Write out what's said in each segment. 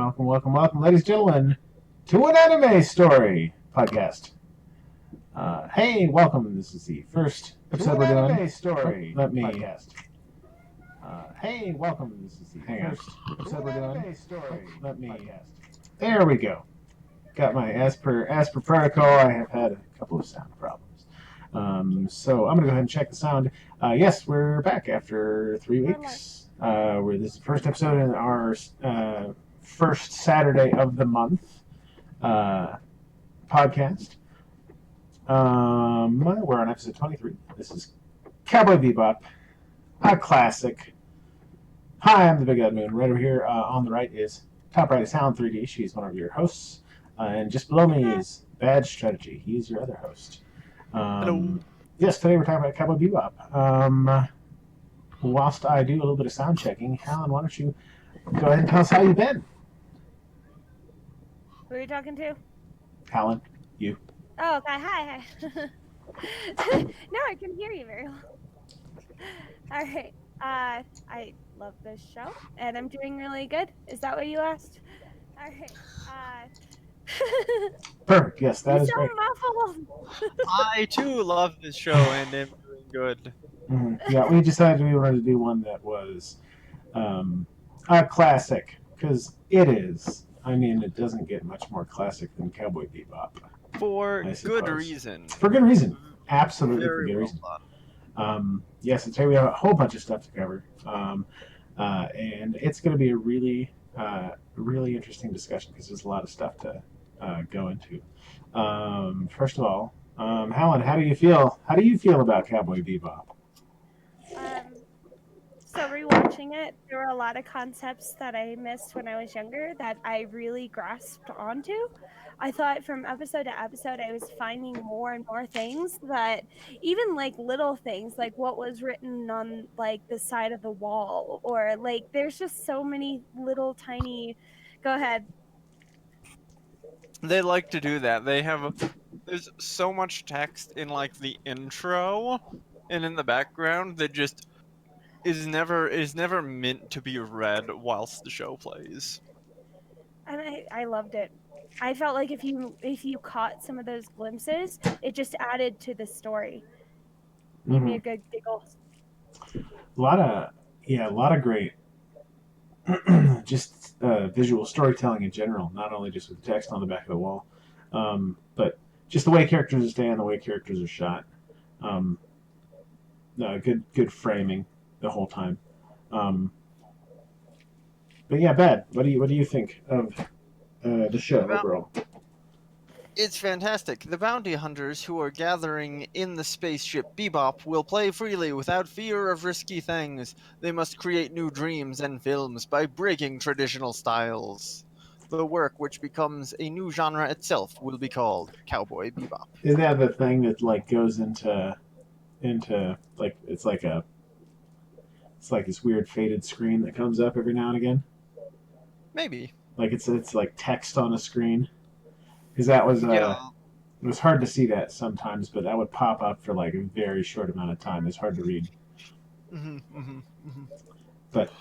welcome, ladies and gentlemen, to an anime story podcast. Hey, welcome. This is the first episode we're doing. Anime story. Let me. Podcast. Hey, welcome. This is the first episode we're doing. Story. Let me. Podcast. There we go. Got my as per protocol. I have had a couple of sound problems. So I'm gonna go ahead and check the sound. Yes, we're back after 3 weeks. Where this is the first episode in our first Saturday of the month podcast. We're on episode 23. This is Cowboy Bebop, a classic. Hi, I'm the Big Ed Moon. Right over here on the right is top right is Hound 3D. She's one of your hosts. And just below me is Bad Strategy. He's your other host. Hello. Yes, today we're talking about Cowboy Bebop. Whilst I do a little bit of sound checking, Helen, why don't you go ahead and tell us how you've been? Who are you talking to? Helen, you. Oh, okay. Hi. No, I can hear you very well. All right. I love this show, and I'm doing really good. Is that what you asked? All right. Perfect. Yes, that is so great. Muffled. I too love this show and am doing good. Mm-hmm. Yeah, we decided we wanted to do one that was a classic, because it is. I mean, it doesn't get much more classic than Cowboy Bebop. For good reason. For good reason. Absolutely Very for good well reason. done. Yes, and today we have a whole bunch of stuff to cover. And it's going to be a really, really interesting discussion because there's a lot of stuff to go into. First of all, Helen, how do you feel? How do you feel about Cowboy Bebop? So rewatching it, there were a lot of concepts that I missed when I was younger that I really grasped onto. I thought from episode to episode, I was finding more and more things that even like little things, like what was written on like the side of the wall, or like there's just so many little tiny. Go ahead. They like to do that. There's so much text in like the intro and in the background that just is never meant to be read whilst the show plays. And I loved it. I felt like if you caught some of those glimpses, it just added to the story. Gave me a good giggle. A lot of great just visual storytelling in general, not only just with text on the back of the wall, but just the way characters stand, the way characters are shot. Good framing the whole time. But yeah, Bad. What do you think of the show overall? It's fantastic. The bounty hunters who are gathering in the spaceship Bebop will play freely without fear of risky things. They must create new dreams and films by breaking traditional styles. The work, which becomes a new genre itself, will be called Cowboy Bebop. Isn't that the thing that like goes into like it's like this weird faded screen that comes up every now and again? Maybe. Like it's like text on a screen. Because that was it was hard to see that sometimes, but that would pop up for like a very short amount of time. It's hard to read. But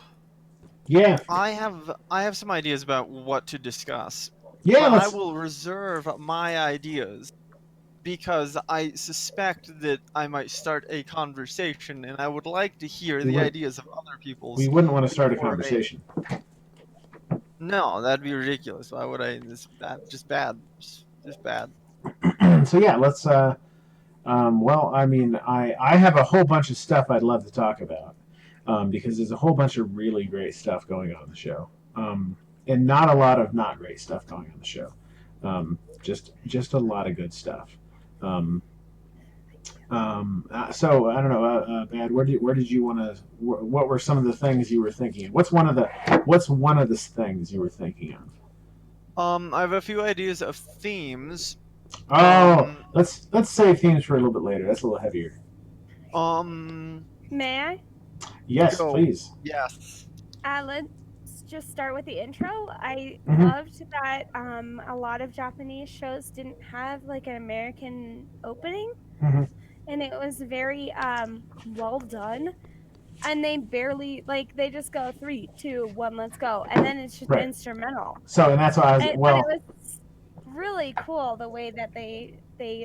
yeah, I have some ideas about what to discuss. Yeah, but I will reserve my ideas because I suspect that I might start a conversation, and I would like to hear the ideas of other people's. We wouldn't want to start a conversation. No, that'd be ridiculous. Why would I? Just bad. Just bad. So yeah, let's. Well, I mean, I have a whole bunch of stuff I'd love to talk about because there's a whole bunch of really great stuff going on in the show, and not a lot of not great stuff going on the show. Just a lot of good stuff. So I don't know, Bad. Where did you want to? What were some of the things you were thinking? What's one of the things you were thinking of? I have a few ideas of themes. Let's save themes for a little bit later. That's a little heavier. May I? Yes, please. Yes. Let's just start with the intro. I loved that a lot of Japanese shows didn't have like an American opening, and it was very well done. and they barely they just go 3, 2, 1, let's go, and then it's just Right. instrumental. So, and that's why I was But it was really cool the way that they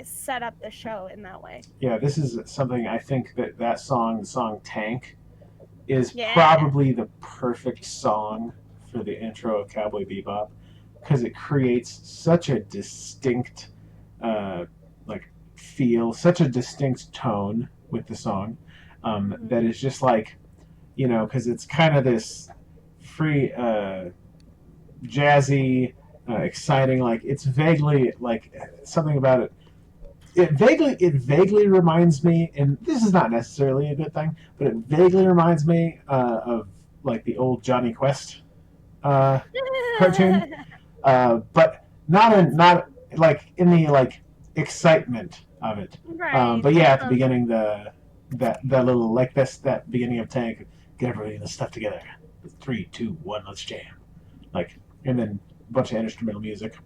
set up the show in that way. Yeah, this is something I think that song, the song Tank, is Yeah. probably the perfect song for the intro of Cowboy Bebop, because it creates such a distinct feel, such a distinct tone with the song, that is just like, because it's kind of this free, jazzy, exciting, like it's vaguely like something about it. It vaguely reminds me, and this is not necessarily a good thing, but it vaguely reminds me of like the old Johnny Quest cartoon, but not like in the like excitement of it. Right. But yeah, at the beginning, that little like that beginning of Tank, get everybody in the stuff together. 3, 2, 1, let's jam. Like, and then a bunch of instrumental music,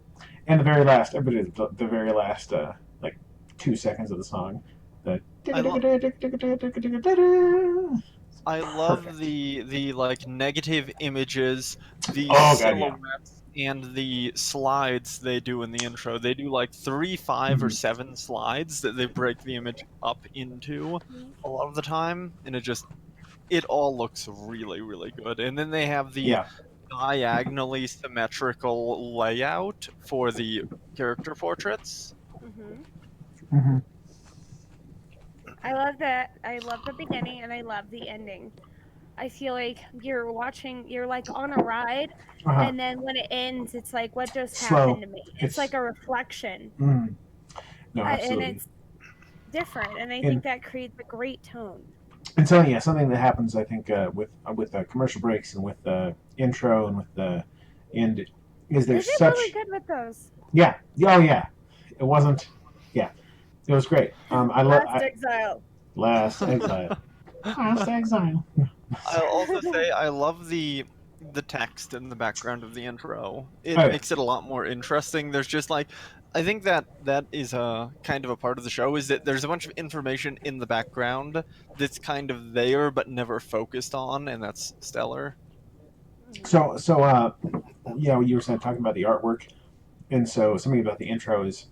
and the very last, everybody, the very last like 2 seconds of the song. I love the like negative images, the silhouettes, and the slides they do in the intro. They do like 3, 5, or 7 slides that they break the image up into a lot of the time, and it all looks really, really good. And then they have the diagonally symmetrical layout for the character portraits. I love that. I love the beginning and I love the ending. I feel like you're like on a ride, and then when it ends, it's like, what just happened to me? It's like a reflection. No, absolutely. And it's different, and I think that creates a great tone. And so, yeah, something that happens, I think, with commercial breaks and with the intro and with the end, is there's such really good with those. Yeah. Oh, yeah. It wasn't. Yeah. It was great. Last Exile. Last Exile. Last Exile. I'll also say I love the text in the background of the intro. It makes it a lot more interesting. There's just like, I think that is a kind of a part of the show, is that there's a bunch of information in the background that's kind of there but never focused on, and that's stellar. So yeah, you were talking about the artwork, and so something about the intro is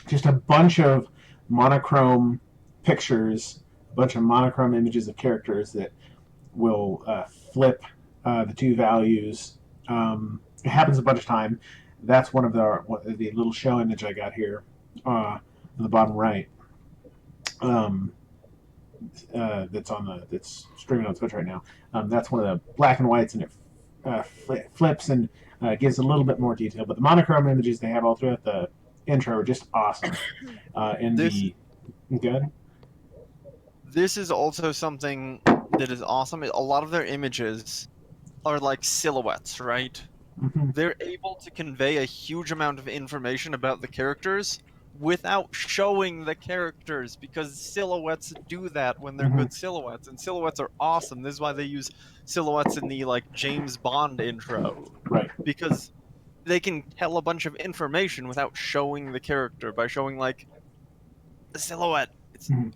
just a bunch of monochrome pictures, a bunch of monochrome images of characters that will flip the two values. It happens a bunch of time. That's one of the little show image I got here on the bottom right. That's streaming on Twitch right now. That's one of the black and whites, and it flips and gives a little bit more detail. But the monochrome images they have all throughout the intro are just awesome. Good. This is also something that is awesome. A lot of their images are like silhouettes, right? Mm-hmm. They're able to convey a huge amount of information about the characters without showing the characters, because silhouettes do that when they're good silhouettes, and silhouettes are awesome. This is why they use silhouettes in the like James Bond intro, right? Because they can tell a bunch of information without showing the character by showing like the silhouette.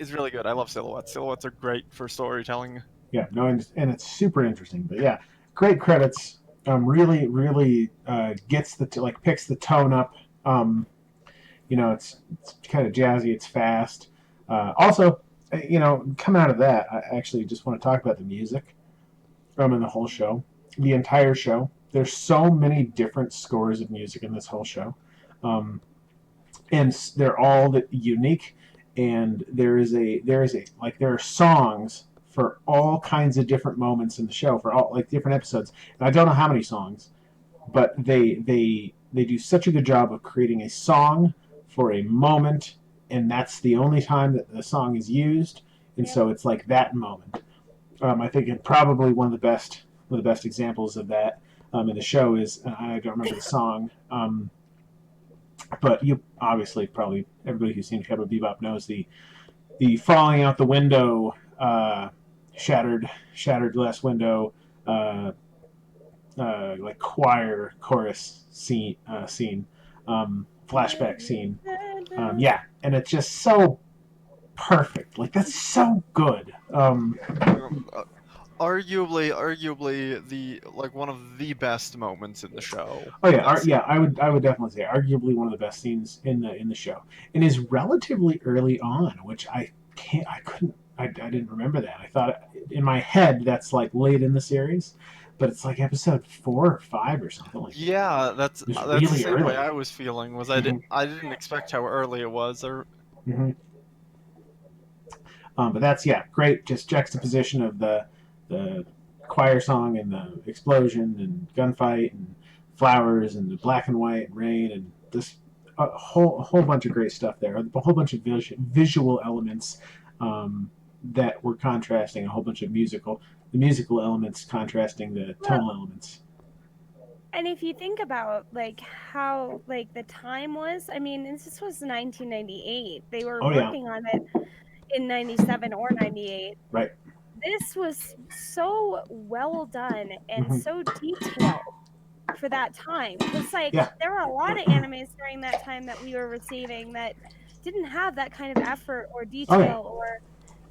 It's really good. I love silhouettes. Silhouettes are great for storytelling. Yeah, no, and it's super interesting. But yeah, great credits. Really gets picks the tone up. It's kind of jazzy. It's fast. Also, coming out of that, I actually just want to talk about the music. In the whole show, the entire show. There's so many different scores of music in this whole show, and they're all unique. And there are songs for all kinds of different moments in the show, for all like different episodes. And I don't know how many songs, but they do such a good job of creating a song for a moment, and that's the only time that the song is used. And so it's like that moment. I think it probably one of the best examples of that in the show is, I don't remember the song, but you obviously probably everybody who's seen Cowboy Bebop knows the falling out the window, shattered glass window, like choir chorus scene, flashback scene. Yeah, and it's just so perfect. Like, that's so good. arguably the one of the best moments in the show. Oh yeah, I would definitely say arguably one of the best scenes in the show, and is relatively early on, which I didn't remember that. I thought in my head that's like late in the series, but it's like episode 4 or 5 or something like that. Yeah, that's really the same early. way I was feeling. I didn't expect how early it was. Mm-hmm. But that's great. Just juxtaposition of the choir song and the explosion and gunfight and flowers and the black and white rain and this a whole bunch of great stuff there. A whole bunch of visual elements that were contrasting. A whole bunch of musical elements contrasting the tonal elements. And if you think about how the time was, I mean, this was 1998. They were working on it in 97 or 98. Right. This was so well done and so detailed for that time. Because there were a lot of animes during that time that we were receiving that didn't have that kind of effort or detail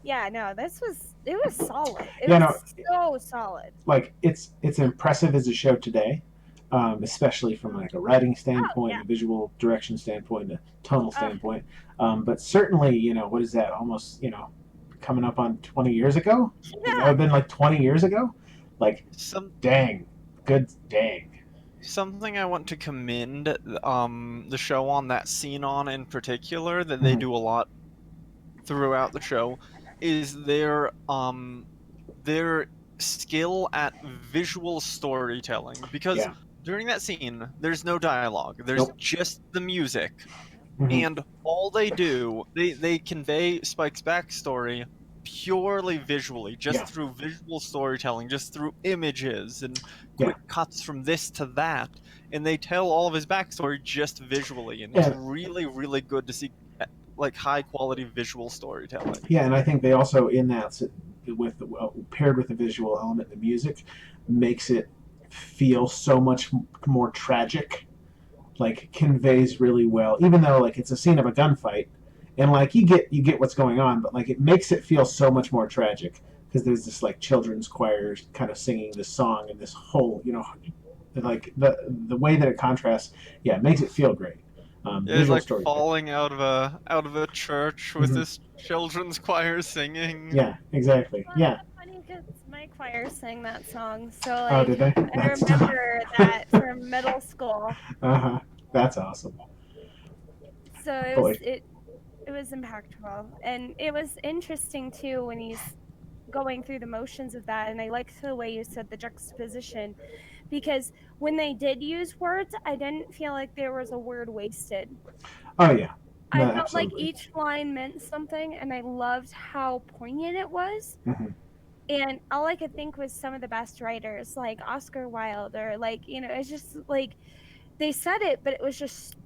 it was solid. It was so solid. Like it's impressive as a show today. Especially from like a writing standpoint, a visual direction standpoint, a tonal standpoint. But certainly, what is that? Almost, coming up on 20 years ago? Yeah. It would have been like 20 years ago? Like, dang. Something I want to commend the show on that scene on in particular that they do a lot throughout the show is their skill at visual storytelling, because during that scene there's no dialogue, there's just the music, and all they do, they convey Spike's backstory purely visually, just through visual storytelling, just through images and quick cuts from this to that, and they tell all of his backstory just visually, and it's really, really good to see high quality visual storytelling. Yeah, and I think they also in that paired with the visual element, the music makes it feel so much more tragic, conveys really well, even though it's a scene of a gunfight and you get what's going on, but it makes it feel so much more tragic because there's this children's choir kind of singing this song and this whole the way that it contrasts, it makes it feel great. It's falling out of a church with this children's choir singing. Yeah, exactly. Yeah. Funny because my choir sang that song, so did they? I remember that from middle school. That's awesome. So it was impactful, and it was interesting too when he's going through the motions of that. And I liked the way you said the juxtaposition, because when they did use words, I didn't feel like there was a word wasted. Oh yeah. No, I felt absolutely. Like each line meant something, and I loved how poignant it was. And all I could think was some of the best writers, like Oscar Wilde, or it's just they said it, but it was just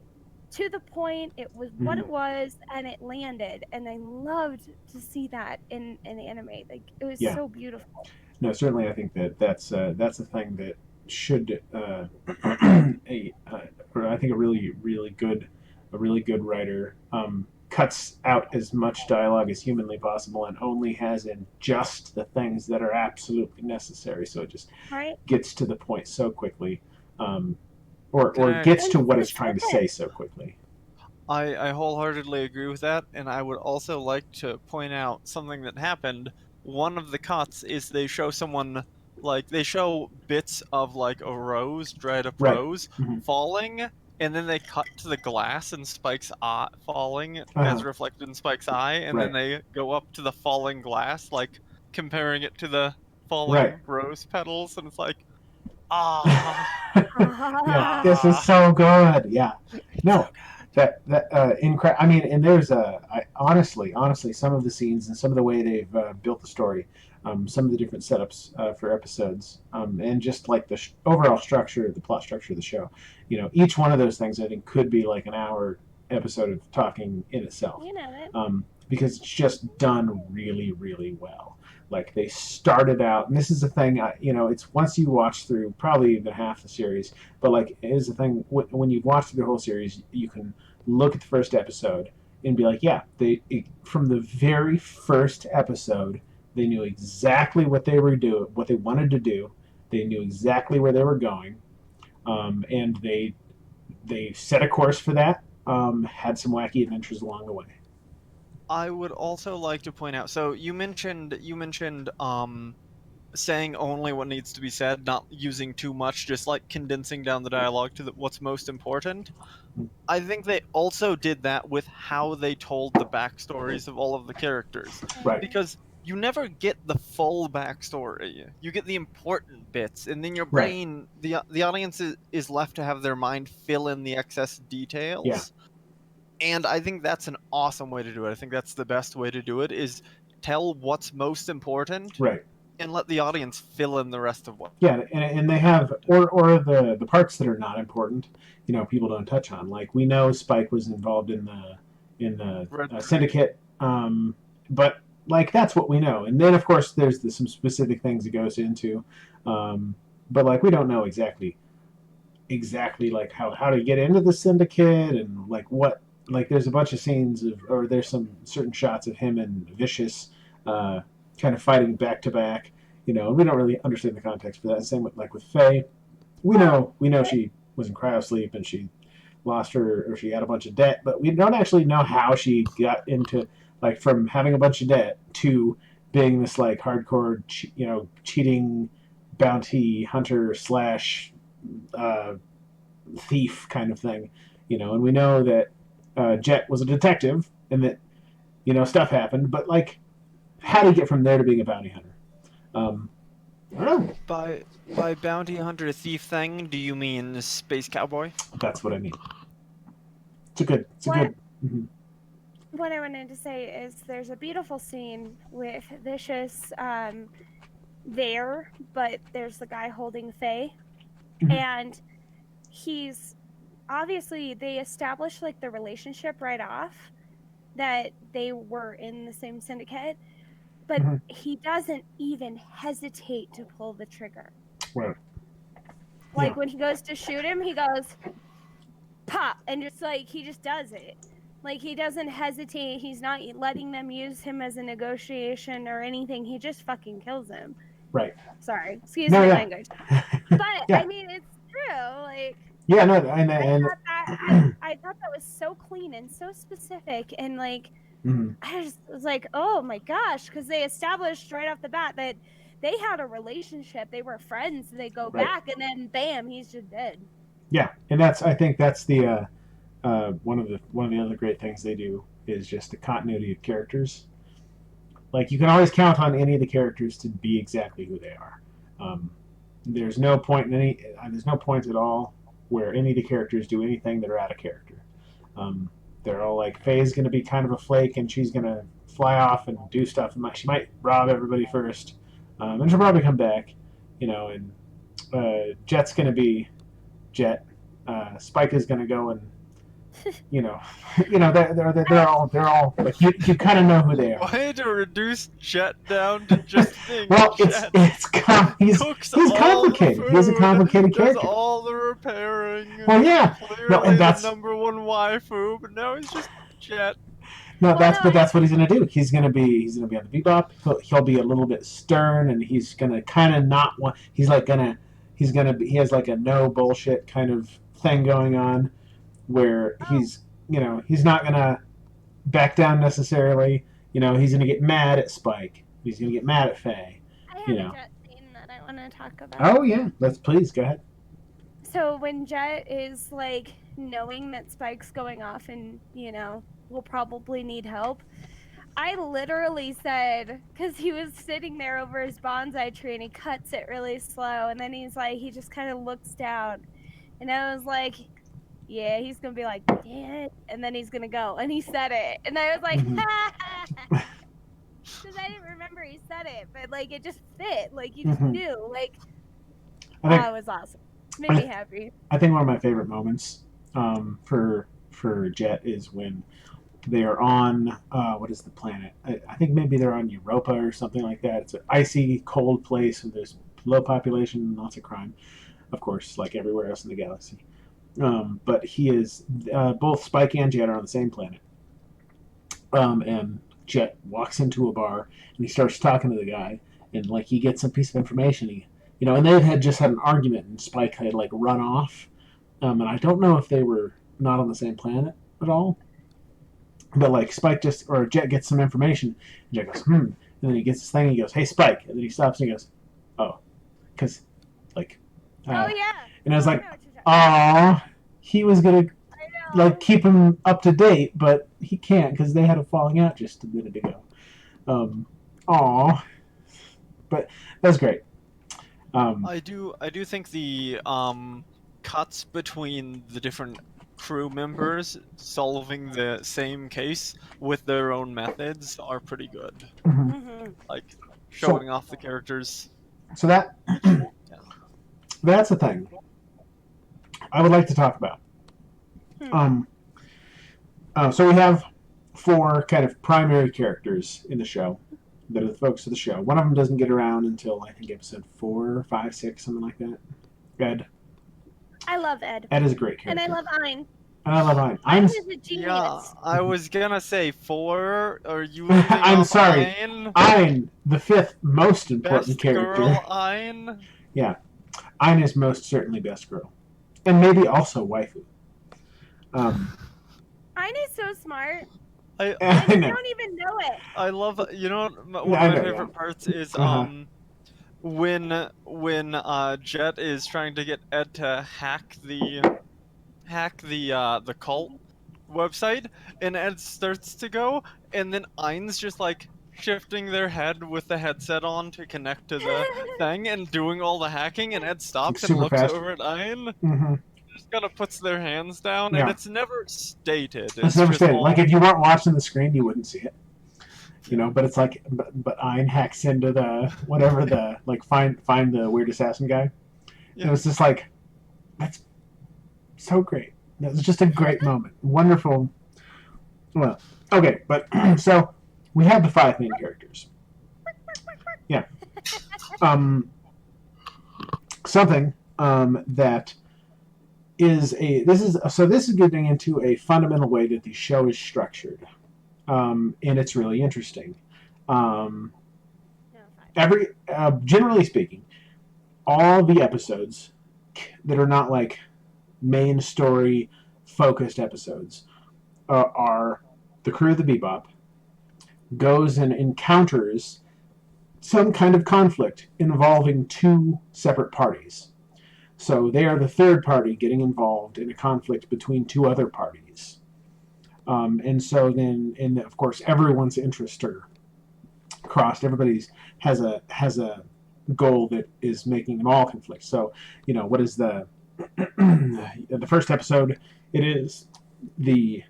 to the point. It was what it was, and it landed. And I loved to see that in anime. It was so beautiful. No, certainly I think that's a thing that should I think a really good writer cuts out as much dialogue as humanly possible and only has in just the things that are absolutely necessary, so it just gets to the point so quickly, or gets to what it's trying to say so quickly. I wholeheartedly agree with that, and I would also like to point out something that happened. One of the cuts is they show someone, they show bits of a rose, dried up rose, falling, and then they cut to the glass and Spike's eye falling as reflected in Spike's eye, and then they go up to the falling glass, comparing it to the falling rose petals, and it's yeah, this is so good. Yeah, no, that incredible. I mean, and there's honestly, some of the scenes and some of the way they've built the story, some of the different setups for episodes, and just the overall structure, the plot structure of the show. Each one of those things I think could be an hour episode of talking in itself. Because it's just done really, really well. They started out, and this is the thing, it's once you watch through probably even half the series, but it is the thing, when you watch through the whole series, you can look at the first episode and be from the very first episode, They knew exactly what they were doing, what they wanted to do. They knew exactly where they were going, and they set a course for that. Had some wacky adventures along the way. I would also like to point out. So you mentioned saying only what needs to be said, not using too much, just like condensing down the dialogue to what's most important. I think they also did that with how they told the backstories of all of the characters, Right. because you never get the full backstory. You get the important bits, and then your Right. brain, the audience is left to have their mind fill in the excess Yeah. details. And I think that's an awesome way to do it. I think that's the best way to do it, is tell what's most important Right. and let the audience fill in the rest of what. Yeah, and they have or the parts that are not important, people don't touch on. Like, we know Spike was involved in the syndicate, but like, that's what we know. And then of course there's some specific things it goes into, but like, we don't know exactly like how to get into the syndicate, and like what, like, there's a bunch of scenes or there's some certain shots of him and Vicious kind of fighting back to back, and we don't really understand the context for that. Same with Faye. We know she was in cryosleep and she lost or she had a bunch of debt, but we don't actually know how she got into, like, from having a bunch of debt to being this like hardcore cheating bounty hunter slash thief kind of thing, and we know that Jet was a detective and that stuff happened, but like, how do you get from there to being a bounty hunter? I don't know. By bounty hunter thief thing, do you mean Space Cowboy? That's what I mean. It's a good. Mm-hmm. What I wanted to say is there's a beautiful scene with Vicious there, but there's the guy holding Faye, Mm-hmm. and he's obviously, they established like the relationship right off that they were in the same syndicate, but Mm-hmm. he doesn't even hesitate to pull the trigger. Right. Like, when he goes to shoot him, he goes pop, and just like, he just does it. Like, he doesn't hesitate. He's not letting them use him as a negotiation or anything. He just fucking kills him. Right. Sorry, excuse my language. But yeah. I mean, it's true. Like, yeah, no, I thought that was so clean and so specific, and like, mm-hmm. I just was like, oh my gosh, because they established right off the bat that they had a relationship. They were friends. They go back, and then bam, he's just dead. Yeah, and I think that's the one of the other great things they do is just the continuity of characters. Like, you can always count on any of the characters to be exactly who they are. There's no point at all where any of the characters do anything that are out of character. They're all like, Faye's going to be kind of a flake, and she's going to fly off and do stuff. And she might rob everybody first, and she'll probably come back, and Jet's going to be Jet. Spike is going to go and, they're all like, you kind of know who they are. Way to reduce Jet down to just being well, Jet. he's complicated. He's a complicated character. Does all the repairing. Well, yeah. Clearly and that's the number one waifu, but now he's just Jet. No, that's what he's gonna do. He's gonna be on the Bebop. He'll be a little bit stern, and he's gonna kind of not want. He has like a no bullshit kind of thing going on, where he's not gonna back down necessarily. He's gonna get mad at Spike. He's gonna get mad at Faye. I have a Jet scene that I want to talk about. Oh yeah, please go ahead. So when Jet is like knowing that Spike's going off and will probably need help, I literally said, because he was sitting there over his bonsai tree and he cuts it really slow, and then he just kind of looks down, and I was like, yeah, he's gonna be like, damn it, and then he's gonna go, and he said it, and I was like, because I didn't remember he said it, but like, it just fit, like, you just knew, like, it was awesome. Made me happy. I think one of my favorite moments for Jet is when they are on what is the planet? I think maybe they're on Europa or something like that. It's an icy, cold place, and there's low population and lots of crime, of course, like everywhere else in the galaxy. But he is both Spike and Jet are on the same planet, and Jet walks into a bar and he starts talking to the guy, and like he gets some piece of information. And they had just had an argument, and Spike had like run off, and I don't know if they were not on the same planet at all. But like Jet gets some information, and Jet goes, and then he gets this thing, and he goes, "Hey, Spike," and then he stops and he goes, "Oh," because like, oh yeah, and I was like, "Aw, he was gonna like keep him up to date, but he can't because they had a falling out just a minute ago." Aw, but that's great. I do think the cuts between the different crew members solving the same case with their own methods are pretty good. Mm-hmm. Like showing off the characters. So that's the thing I would like to talk about. So we have 4 kind of primary characters in the show that are the focus of the show. One of them doesn't get around until I think episode 4, 5, 6, something like that. Ed. I love Ed. Ed is a great character. And I love Ein. And I love Ein. Ein is a genius. Yeah, I was gonna say 4. Are you? I'm sorry. Ein? Ein, the 5th most important Best character. girl, Ein. Yeah, Ein is most certainly best girl, and maybe also waifu. Ein is so smart. I don't even know it. I love. You know, one of my favorite parts is when Jet is trying to get Ed to hack the cult website, and Ed starts to go, and then Ein's just like shifting their head with the headset on to connect to the thing and doing all the hacking, and Ed stops and looks over at Ein. Mm-hmm. Just kind of puts their hands down, and it's never stated. It's never stated. Like if you weren't watching the screen, you wouldn't see it. But it's like, but Ein hacks into the whatever the like find the weird assassin guy. Yeah. It was just like, that's so great. It was just a great moment. Wonderful. Well, okay, but so we have the 5 main characters. Yeah. Something that is this is getting into a fundamental way that the show is structured, and it's really interesting. Generally speaking, all the episodes that are not like main story focused episodes are the crew of the Bebop goes and encounters some kind of conflict involving 2 separate parties. So they are the third party getting involved in a conflict between 2 other parties. And so then, and of course, everyone's interests are crossed. Everybody's has a goal that is making them all conflict. So, what is the first episode? It is the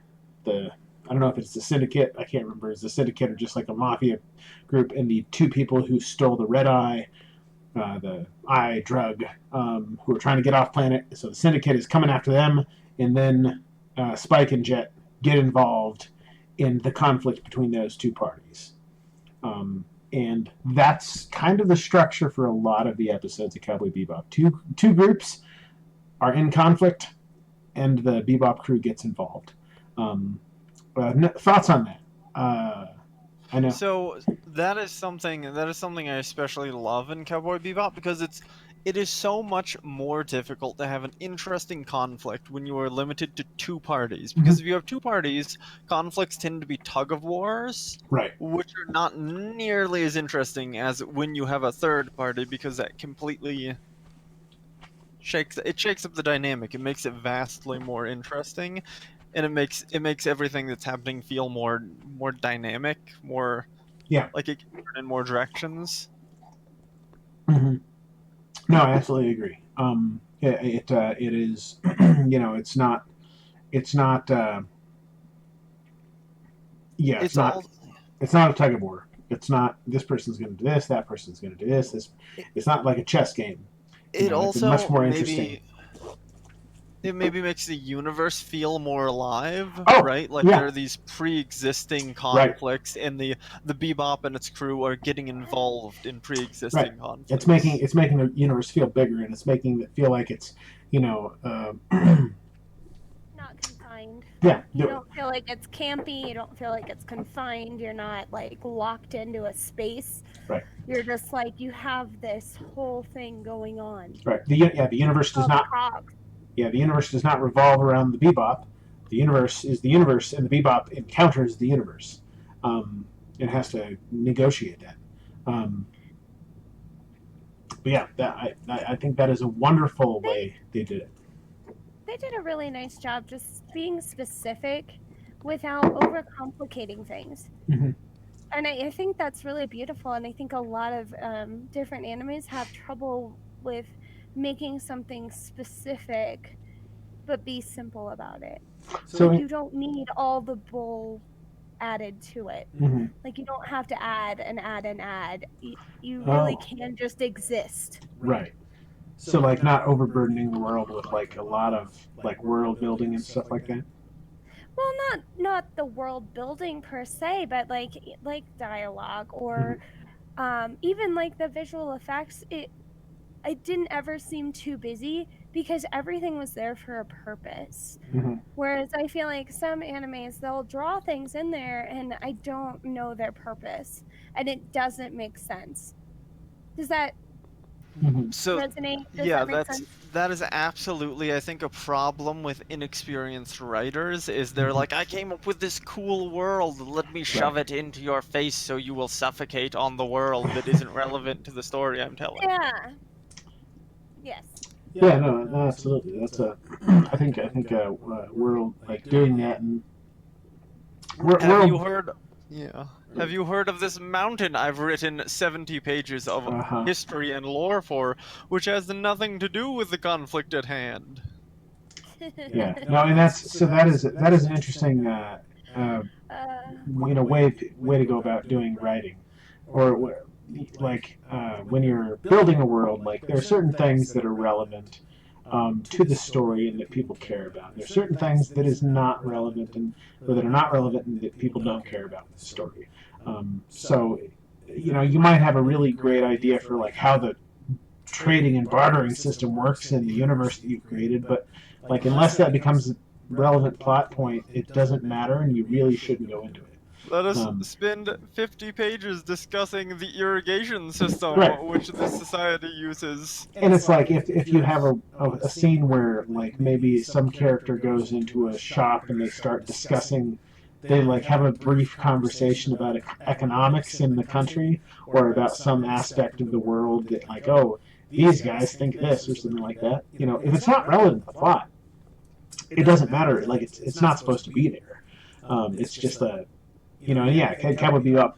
I don't know if it's the syndicate. I can't remember. Is the syndicate or just like a mafia group? And the 2 people who stole the red eye. The eye drug, who are trying to get off planet. So the syndicate is coming after them, and then Spike and Jet get involved in the conflict between those 2 parties. And that's kind of the structure for a lot of the episodes of Cowboy Bebop. Two groups are in conflict, and the Bebop crew gets involved. Thoughts on that? I know. So that is something I especially love in Cowboy Bebop, because it is so much more difficult to have an interesting conflict when you are limited to 2 parties. Because if you have 2 parties, conflicts tend to be tug of wars, right? Which are not nearly as interesting as when you have a third party, because that completely shakes up the dynamic. It makes it vastly more interesting. And it makes everything that's happening feel more dynamic, more like it can turn in more directions. Mm-hmm. No, I absolutely agree. It is it's not it's not a tug of war. It's not this person's going to do this, that person's going to do this. It's not like a chess game. It's much more interesting. It maybe makes the universe feel more alive, right? Like there are these pre-existing conflicts, and the Bebop and its crew are getting involved in pre-existing conflicts. It's making the universe feel bigger, and it's making it feel like it's not confined. Yeah. You don't feel like it's campy. You don't feel like it's confined. You're not like locked into a space. Right. You're just like you have this whole thing going on. Right. The universe does not. Yeah, the universe does not revolve around the Bebop. The universe is the universe, and the Bebop encounters the universe. It has to negotiate that. But yeah, I think that is a wonderful way they did it. They did a really nice job just being specific without overcomplicating things. Mm-hmm. And I think that's really beautiful. And I think a lot of different animes have trouble with making something specific, but be simple about it. So like, you don't need all the bull added to it. Mm-hmm. Like, you don't have to add and add and add. You really can just exist. Right. So like not overburdening the world with like a lot of like world building and stuff like that. Well, not the world building per se, but like dialogue or even like the visual effects. It didn't ever seem too busy because everything was there for a purpose. Mm-hmm. Whereas I feel like some animes, they'll draw things in there and I don't know their purpose and it doesn't make sense. Does that So resonate? Does yeah, that make sense? that is absolutely, I think, a problem with inexperienced writers. Is they're like, I came up with this cool world, let me shove it into your face so you will suffocate on the world that isn't relevant to the story I'm telling. Yeah. Yes. Yeah, no, absolutely. That's I think world like doing that, and Have you heard? Yeah. Have you heard of this mountain I've written 70 pages of history and lore for, which has nothing to do with the conflict at hand? Yeah, no, and that is an interesting way to go about doing writing, or like when you're building a world, like there are certain things that are relevant to the story and that people care about. There are certain things that is not relevant or that are not relevant and that people don't care about in the story. So, you might have a really great idea for like how the trading and bartering system works in the universe that you've created, but like unless that becomes a relevant plot point, it doesn't matter, and you really shouldn't go into it. Let us spend 50 pages discussing the irrigation system which this society uses. And it's like if you have a scene where like maybe some character goes into a shop and they start discussing, they like have a brief conversation about economics in the country or about some aspect of the world that like, oh, these guys think this or something like that. If it's not relevant to the plot, it doesn't matter. Like it's not supposed to be there. It's just Cowboy Bebop,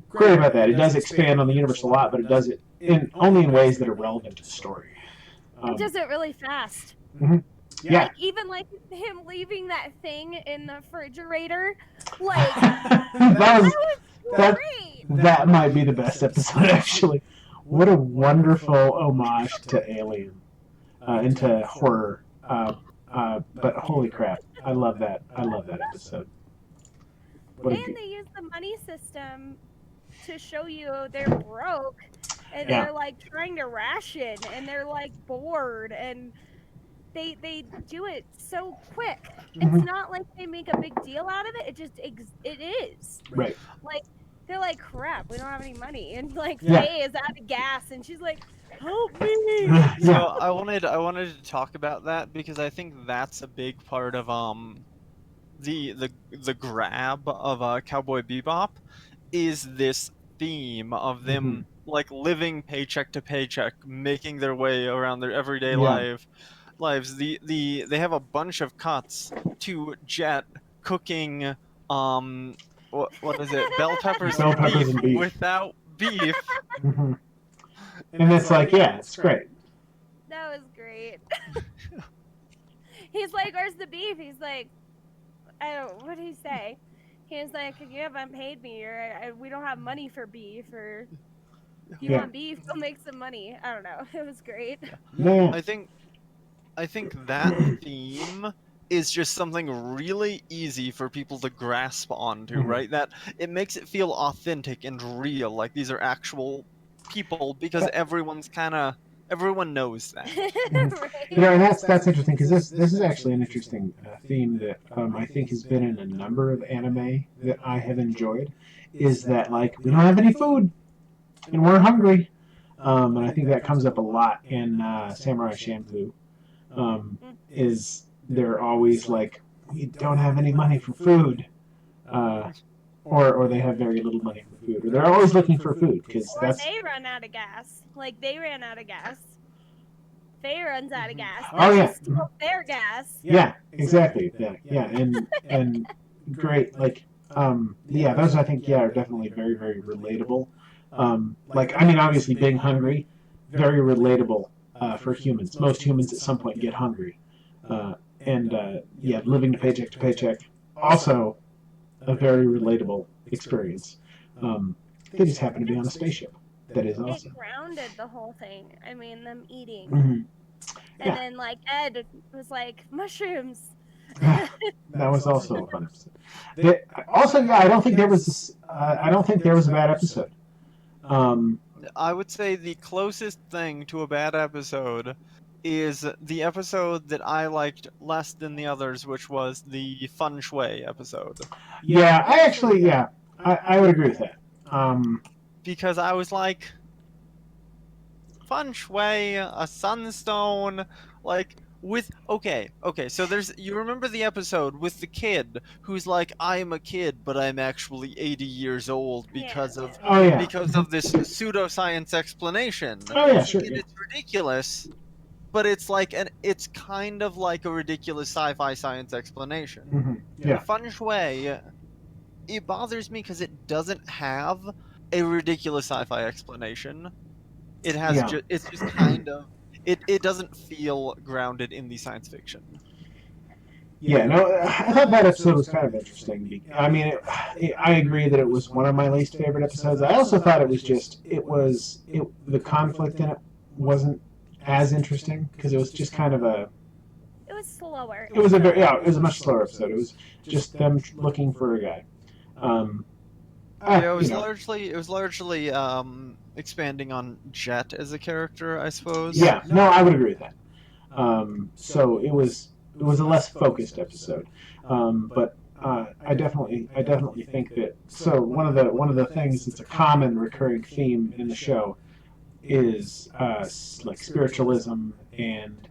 great about that. It does expand on the universe a lot, but it does it only in ways that are relevant to the story. It does it really fast. Mm-hmm. Yeah. Like, even like him leaving that thing in the refrigerator, like that was great. That might be the best episode, actually. What a wonderful homage to Alien, and to horror. But holy crap, I love that episode. And they use the money system to show you they're broke and they're like trying to ration and they're like bored and they do it so quick. Mm-hmm. It's not like they make a big deal out of it. It just it is. Right. Like they're like, crap, we don't have any money, and like Faye is out of gas and she's like, help me. So I wanted to talk about that because I think that's a big part of the grab of Cowboy Bebop is this theme of them like living paycheck to paycheck, making their way around their everyday lives. They have a bunch of cuts to Jet cooking what is it? Bell peppers and beef without beef. Mm-hmm. And it's like, it's great. That was great. He's like, where's the beef? He's like, what did he say? He was like, you haven't paid me, or we don't have money for beef, or if you want beef, go make some money. I don't know. It was great. Yeah. I think that theme is just something really easy for people to grasp onto, right? That it makes it feel authentic and real, like these are actual people, because everyone's kind of Everyone knows that. Right. And that's interesting because this is actually an interesting theme that I think has been in a number of anime that I have enjoyed. Is that like we don't have any food and we're hungry, and I think that comes up a lot in Samurai Champloo. Is they're always like we don't have any money for food, or they have very little money for food, or they're always looking for food because that's. They run out of gas. Like they ran out of gas. Faye runs out of gas. Oh yeah, their gas. Yeah, exactly. Yeah, and great. Like, yeah, those I think are definitely very very relatable. Like, I mean, obviously being hungry, very relatable for humans. Most humans at some point get hungry, and yeah, living to paycheck, also a very relatable experience. They just happen to be on a spaceship. That is awesome. It grounded the whole thing. I mean, them eating. Mm-hmm. And then, like, Ed was like, mushrooms. That was also a fun episode. Also, yeah, I don't think there was a bad episode. I would say the closest thing to a bad episode is the episode that I liked less than the others, which was the Feng Shui episode. Yeah, I would agree with that. Because I was like, Feng Shui, a sunstone, like with okay, so you remember the episode with the kid who's like, I'm a kid, but I'm actually 80 years old because of this pseudoscience explanation. Oh yeah, sure. And it's ridiculous, but it's kind of like a ridiculous sci-fi science explanation. Mm-hmm. Yeah. Feng Shui, it bothers me because it doesn't have a ridiculous sci-fi explanation. It has it's just kind of it doesn't feel grounded in the science fiction. Yeah, no, I thought that episode was kind of interesting. I mean, I agree that it was one of my least favorite episodes. I also thought the conflict in it wasn't as interesting because it was just kind of a. It was slower. It was a much slower episode. It was just them looking for a guy. It was largely expanding on Jet as a character, I suppose. Yeah, no, I would agree with that. So it was a less focused episode, but I definitely think that. So one of the things that's a common recurring theme in the show is like spiritualism and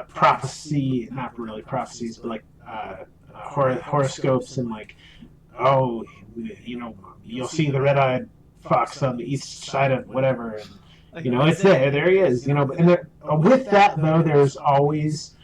prophecy, not really prophecies, but like horoscopes and like. Oh, you'll see the red-eyed fox on the east side of whatever, and it's there he is, and with that though, there's always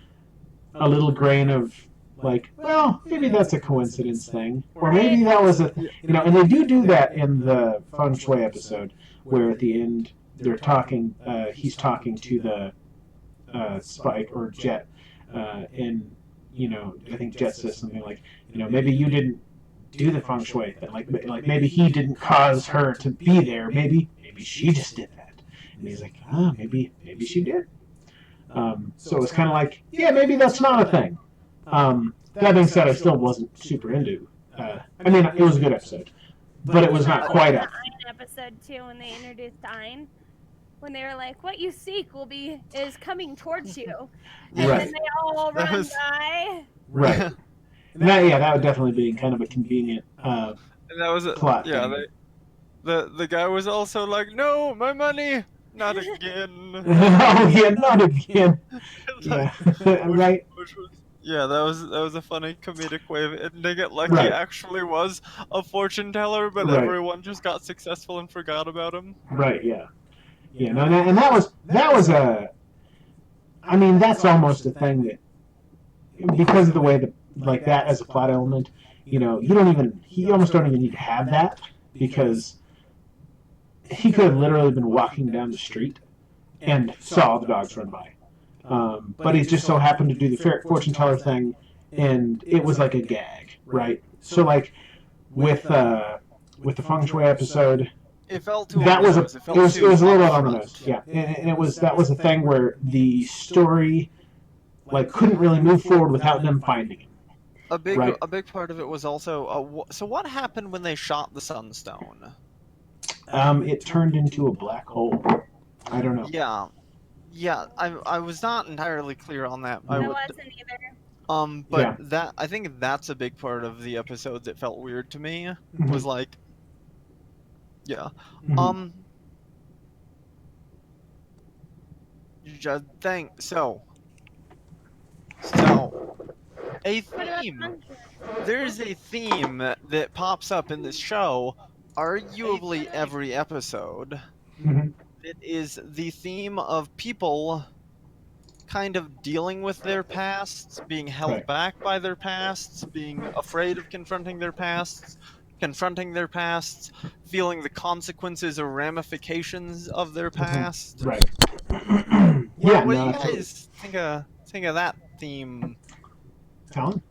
a little grain of like, well, maybe that's a coincidence thing, or maybe that was and they do that in the Feng Shui episode, where at the end they're talking, he's talking to the Spike or Jet, and I think Jet says something like, maybe you didn't do the Feng Shui thing. Like maybe he didn't cause her to be there. Maybe she just did that. And he's like, maybe she did. So it was kind of like, yeah, maybe that's not a thing. That being said, I still wasn't super into. I mean, it was a good episode, but it was not quite up. Episode 2 when they introduced Ein, when they were like, "What you seek is coming towards you," and then they all run by. Right. That would definitely be kind of a convenient and that was plot. Yeah, the guy was also like, "No, my money, not again." Oh yeah, not again. Yeah, right. Yeah, that was a funny comedic way of ending it. Like he actually was a fortune teller, but everyone just got successful and forgot about him. Right. Yeah. Yeah. No, and that was a. I mean, that's almost a thing that, because of the way that. Like that as a plot element, you almost don't even need to have that, because he could have literally been walking down the street and saw the dogs run by. But he just so happened to do the fortune teller thing, and it was like a gag, right? So like with the Feng Shui episode, it felt too that was it was a little on the nose, yeah, and that was a thing where the story like couldn't really move forward without them finding him. A big part of it was also so what happened when they shot the Sunstone? It turned into a black hole. I don't know. Yeah. I was not entirely clear on that. I wasn't either. But Yeah. that I think that's a big part of the episode that felt weird to me. Mhm. Was like, yeah. Mhm. Just think so. A What about theme. Hunter? There's a theme that pops up in this show, arguably every episode. Mhm. It is the theme of people kind of dealing with their pasts, being held Right. back by their pasts, being afraid of confronting their pasts, feeling the consequences or ramifications of their past. Right. What No, do you absolutely. guys think of that theme? Talon?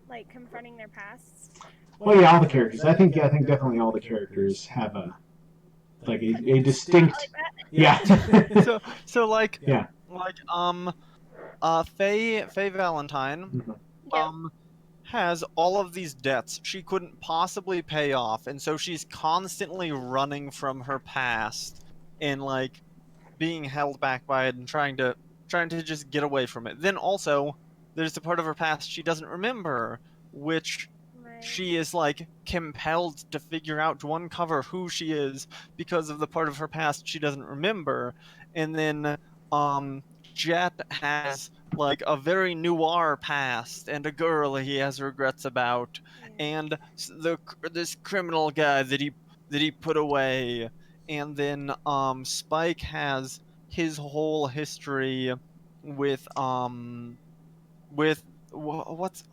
Like confronting their pasts. Well, yeah, all the characters. I think definitely all the characters have a distinct. Yeah. So like Yeah. Faye Valentine Mhm. has all of these debts she couldn't possibly pay off, and so she's constantly running from her past and like being held back by it and trying to just get away from it. Then also there's the part of her past she doesn't remember, which Right. she is like compelled to figure out, to uncover who she is because of the part of her past she doesn't remember. And then Jet has like a very noir past and a girl he has regrets about, Yeah. and this criminal guy that he put away. And then Spike has his whole history with what's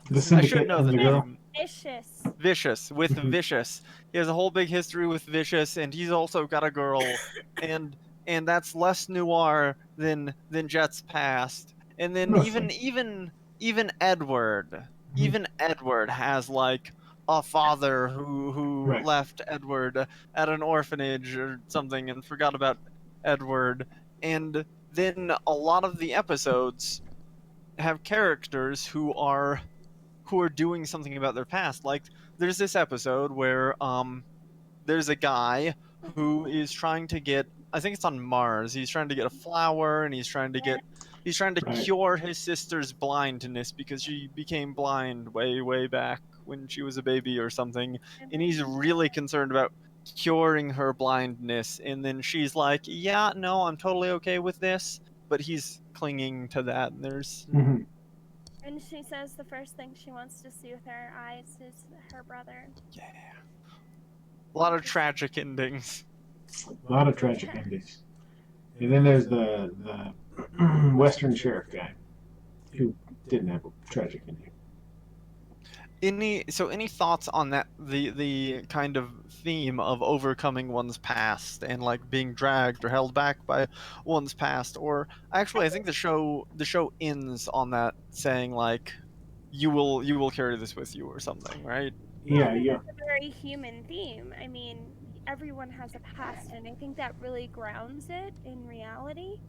The I should syndicate know and the the girl. name. Vicious. Vicious, with Mhm. Vicious. He has a whole big history with Vicious, and he's also got a girl, and that's less noir than Jet's past. And then Mostly. even Edward, Mhm. has like a father who Right. left Edward at an orphanage or something and forgot about Edward. And then a lot of the episodes have characters who are doing something about their past. Like there's this episode where there's a guy who is trying to get, I think it's on Mars. He's trying to get a flower, and he's trying to Right. cure his sister's blindness because she became blind way back when she was a baby or something. And he's really concerned about curing her blindness. And then she's like, "Yeah, no, I'm totally okay with this." But he's clinging to that. And there's Mhm. And she says the first thing she wants to see with her eyes is her brother. a lot of tragic endings. A lot of tragic endings. And then there's the Western sheriff guy who didn't have a tragic ending. Any thoughts on that, the kind of theme of overcoming one's past and like being dragged or held back by one's past? Or actually I think the show ends on that, saying like you will carry this with you or something, right? Yeah, I think yeah. it's a very human theme. I mean, everyone has a past, and I think that really grounds it in reality.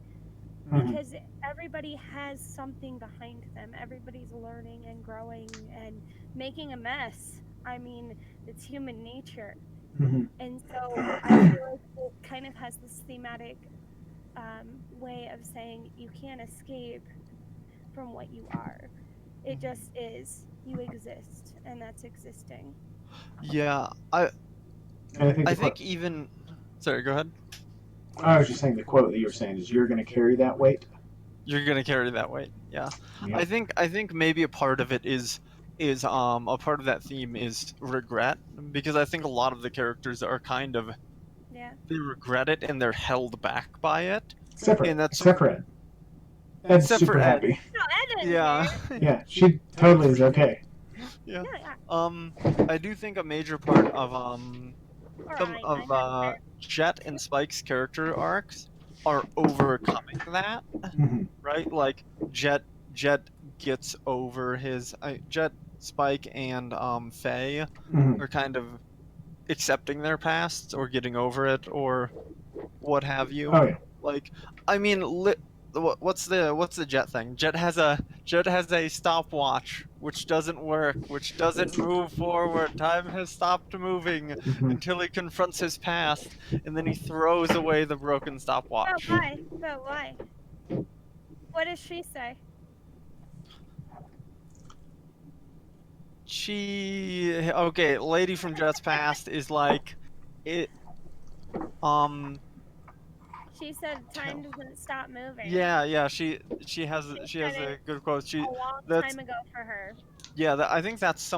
Mhm. Because everybody has something behind them. Everybody's learning and growing and making a mess. I mean, it's human nature. Mhm. And so I feel like it kind of has this thematic way of saying you can't escape from what you are. It just is. You exist, and that's existing. Yeah, And I think I the quote, think even sorry, go ahead. I was just saying the quote that you were saying is "You're going to carry that weight." You're gonna carry that weight. Yeah. Yeah. I think maybe a part of it is a part of that theme is regret, because I think a lot of the characters are kind of, Yeah. they regret it and they're held back by it. Except And that's for Ed. Ed's except for super Ed. happy. No, Ed didn't Yeah. care. Yeah, she totally is okay. Yeah. Yeah. I do think a major part of Or some I of had Jet and Spike's character arcs are overcoming that, Mhm. right? Like Jet gets over his Jet, Spike, and Faye Mhm. are kind of accepting their pasts or getting over it or what have you. Oh yeah. Like, I mean, what's the Jet thing? Jet has a stopwatch which doesn't work, which doesn't move forward. Time has stopped moving until he confronts his past, and then he throws away the broken But stopwatch. why? But why? What does she say? Okay, lady from Jet's past is like it. She said time doesn't stop moving. Yeah. She has said a it good quote. a long That's time ago for her. Yeah, I think that's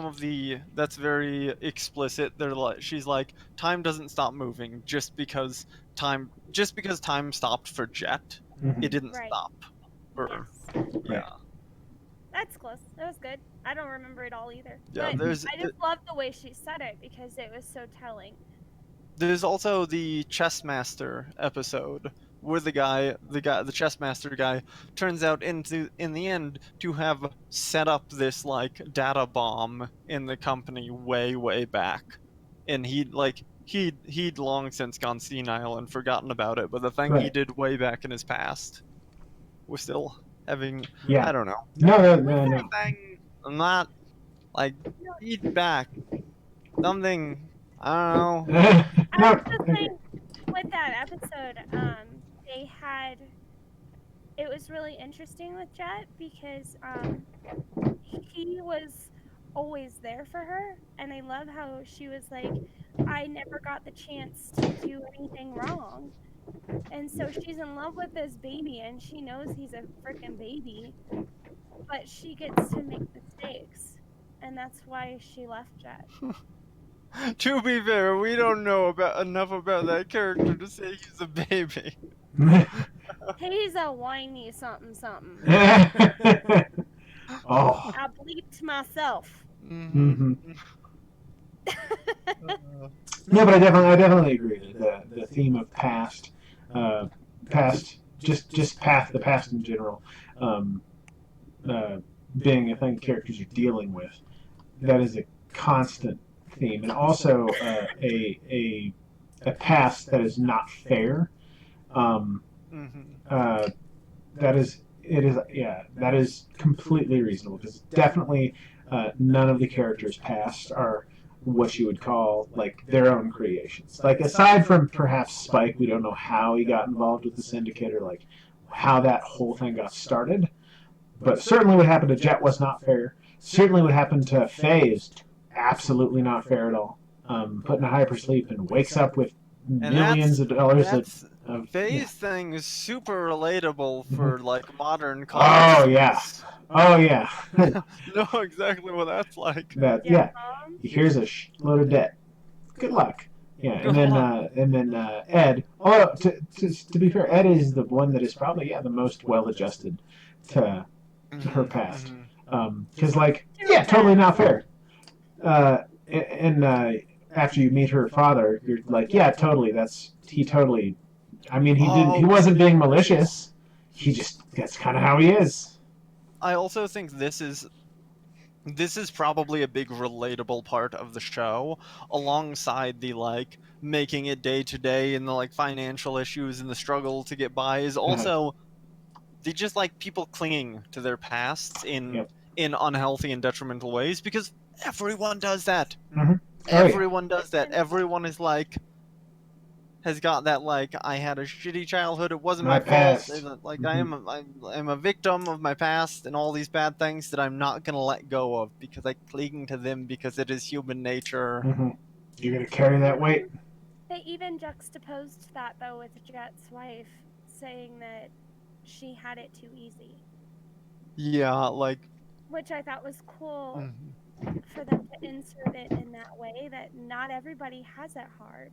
that's very explicit. They're like, she's like, time doesn't stop moving just because time stopped for Jet, it didn't Right. stop for. Yes. Yeah, That's close. That was good. I don't remember it all either. yeah. But I just loved the way she said it because it was so telling. There's also the chess master episode where the chess master guy turns out in the end to have set up this like data bomb in the company way back, and he'd long since gone senile and forgotten about it, but the thing he did way back in his past was still having. I don't know. No. Thing, I'm not like he'd back something. I don't know. I also think with that episode, it was really interesting with Jet because he was always there for her, and I love how she was like, I never got the chance to do anything wrong. And so she's in love with this baby and she knows he's a freaking baby, but she gets to make mistakes. And that's why she left Jet. To be fair, we don't know enough about that character to say he's a baby. He's a whiny something. Oh. I bleeped myself. Yeah, but I definitely agree that the theme of past, the past in general, being a thing characters are dealing with, that is a constant theme, and also a past that is not fair. That is completely reasonable because definitely none of the characters' past are what you would call like their own creations. Like aside from perhaps Spike, we don't know how he got involved with the Syndicate or like how that whole thing got started. But certainly what happened to Jet was not fair. Certainly what happened to Faye is absolutely not fair at all. Put in a hypersleep and wakes up with millions of dollars of Faye's thing is super relatable for like modern college. Oh yeah. Know exactly what that's like. Here's a load of debt. Good luck. Yeah, and then Ed. Oh, to be fair, Ed is the one that is probably the most well adjusted to her past. Because totally not fair. And after you meet her father, you're like, yeah, totally. He totally. I mean, he wasn't being malicious. That's kind of how he is. I also think this is probably a big relatable part of the show, alongside the like making it day to day and the like financial issues and the struggle to get by, is also the just like people clinging to their pasts in unhealthy and detrimental ways, because everyone does that. Everyone does that. Everyone is like has got that like, I had a shitty childhood, it wasn't my fault, like I'm a victim of my past and all these bad things that I'm not gonna let go of because I cling to them because it is human nature. You're gonna carry that weight. They even juxtaposed that though with Jet's wife saying that she had it too easy. Which I thought was cool for them to insert it in that way, that not everybody has it hard.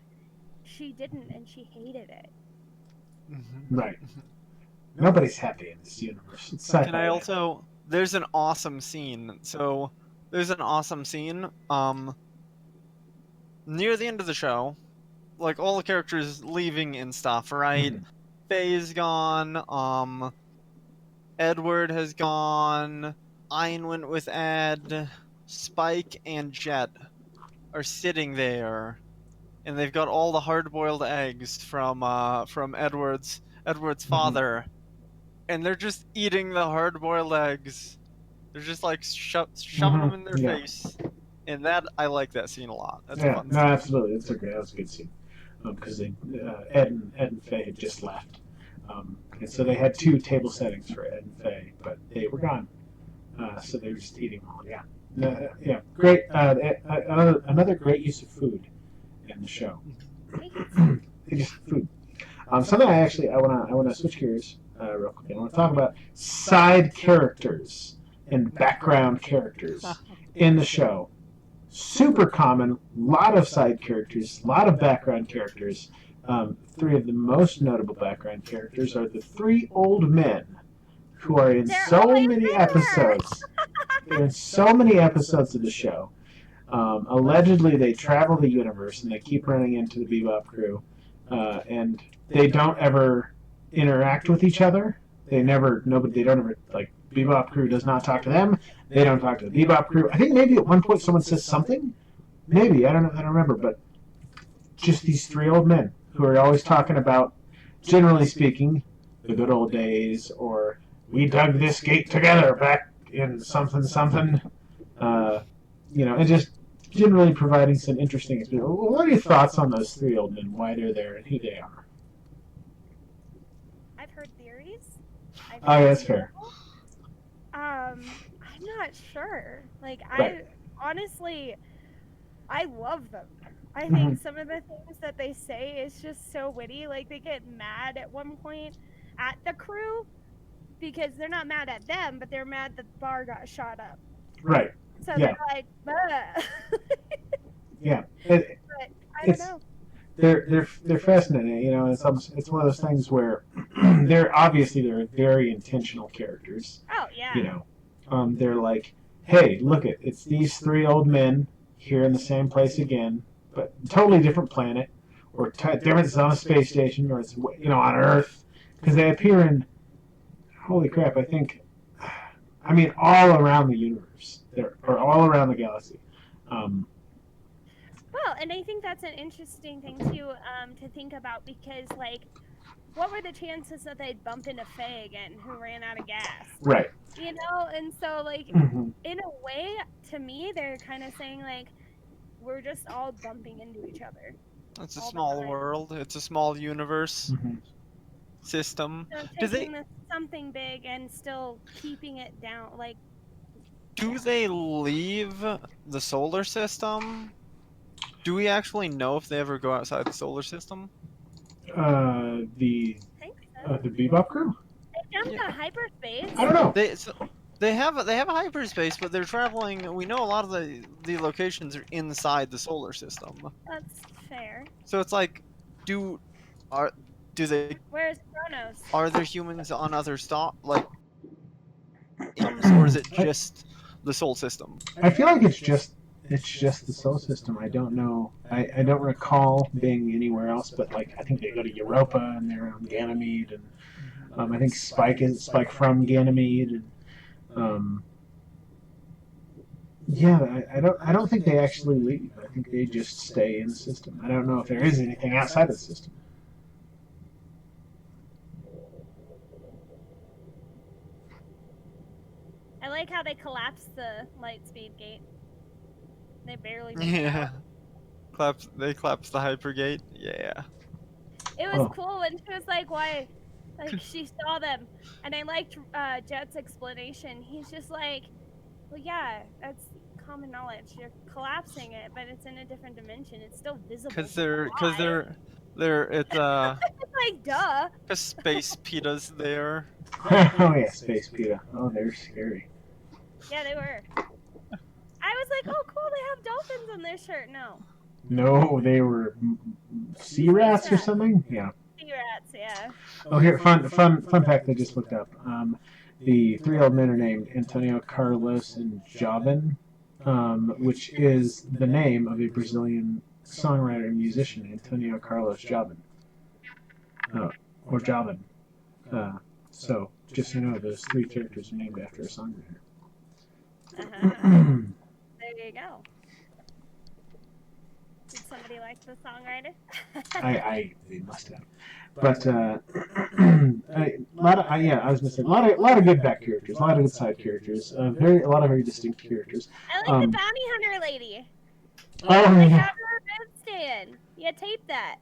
She didn't, and she hated it. Right. Nobody's happy in this universe. Can I also? There's an awesome scene. So there's an awesome scene. Near the end of the show, like all the characters leaving and stuff, right? Faye's gone. Edward has gone. Ein went with Ed. Spike and Jet are sitting there. And they've got all the hard-boiled eggs from Edward's father, and they're just eating the hard-boiled eggs. They're just like shoving them in their face, and I like that scene a lot. That's a fun scene. Absolutely, that was a good scene because Ed and Faye had just left, and so they had 2 table settings for Ed and Faye, but they were gone, so they were just eating all. Great. Another great use of food in the show. Just food. Something I wanna switch gears real quick. I want to talk about side characters and background characters in the show. Super common, lot of side characters, lot of background characters. 3 of the most notable background characters are the 3 old men who are in so many episodes. They're in so many episodes of the show. Allegedly, they travel the universe and they keep running into the Bebop crew, and they don't ever interact with each other. They don't ever, like, Bebop crew does not talk to them. They don't talk to the Bebop crew. I think maybe at one point someone says something. Maybe, I don't know, I don't remember, but just these 3 old men who are always talking about, generally speaking, the good old days, or we dug this gate together back in something, and just generally providing some interesting experience. What are your thoughts on those 3 old men, why they're there, and who they are? I've heard theories. That's fair. I'm not sure. Like, Right. honestly, I love them. I think some of the things that they say is just so witty. Like, they get mad at one point at the crew because they're not mad at them, but they're mad that the bar got shot up. Right. So they're like, Yeah. But I don't know. They're fascinating. It's one of those things where they're very intentional characters. Oh yeah. They're like, hey, look it's these 3 old men here in the same place again, but totally different planet, or different on a space station, or it's on Earth, because they appear in, holy crap, all around the universe, or all around the galaxy. Well, and I think that's an interesting thing to think about, because, like, what were the chances that they'd bump into Faye again, who ran out of gas? Right. And so, like, in a way, to me, they're kind of saying, like, we're just all bumping into each other. It's a small world. It's a small universe system. So taking something big and still keeping it down, like. Do they leave the solar system? Do we actually know if they ever go outside the solar system? The Bebop crew? They jumped to hyperspace. I don't know. They have a hyperspace, but they're traveling. We know a lot of the locations are inside the solar system. That's fair. So it's like, do they? Where's Kronos? Are there humans on other or is it just the Sol system? I feel like it's just the Sol system. I don't know. I don't recall being anywhere else, but like I think they go to Europa and they're on Ganymede, and I think Spike from Ganymede, and I don't think they actually leave. I think they just stay in the system. I don't know if there is anything outside of the system. I like how they collapsed the light speed gate. They barely. Yeah. They collapsed the hypergate. Yeah. It was cool when she was like, "Why?" Like she saw them, and I liked Jet's explanation. He's just like, "Well, yeah, that's common knowledge. You're collapsing it, but it's in a different dimension. It's still visible." It's it's like duh. Because Space PETA's there. Oh yeah, Space PETA. Oh, they're scary. Yeah, they were. I was like, oh, cool, they have dolphins on their shirt. No, they were sea rats or something? Yeah. Sea rats, yeah. Oh, here, fun fact I just looked up. The 3 old men are named Antonio Carlos and Jobim, which is the name of a Brazilian songwriter and musician, Antonio Carlos Jobim. Or Jobim. So, just so you know, those 3 characters are named after a songwriter. There you go. Did somebody liked the songwriter. I they must have. But I was gonna say a lot of good back characters, a lot of good side characters, a lot of very distinct characters. I like the bounty hunter lady. Oh, They yeah. have her bed stand. You tape that.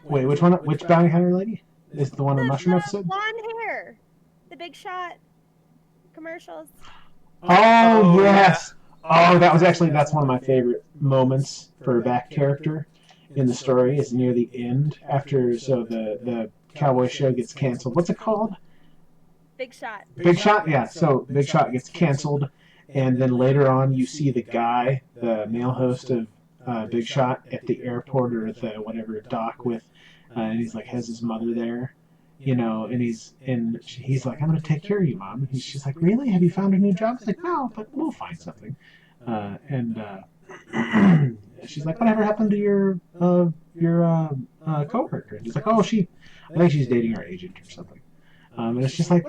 Wait, which one? Which bounty hunter lady? Is it the one in the mushroom episode? Blonde hair. The Big Shot commercials. Oh, yes. Oh, that's one of my favorite moments for a back character in the story. Is near the end after the Cowboy show gets canceled. What's it called? Big Shot. Big Shot, yeah. So Big Shot gets canceled, and then later on you see the guy, the male host of Big Shot, at the airport or at the whatever dock with, and he's like has his mother there, and he's like, I'm gonna take care of you, Mom. And she's like, really? Have you found a new job? He's like, no, but we'll find something. She's like, whatever happened to your coworker? And he's like, oh, I think she's dating our agent or something. And it's just like,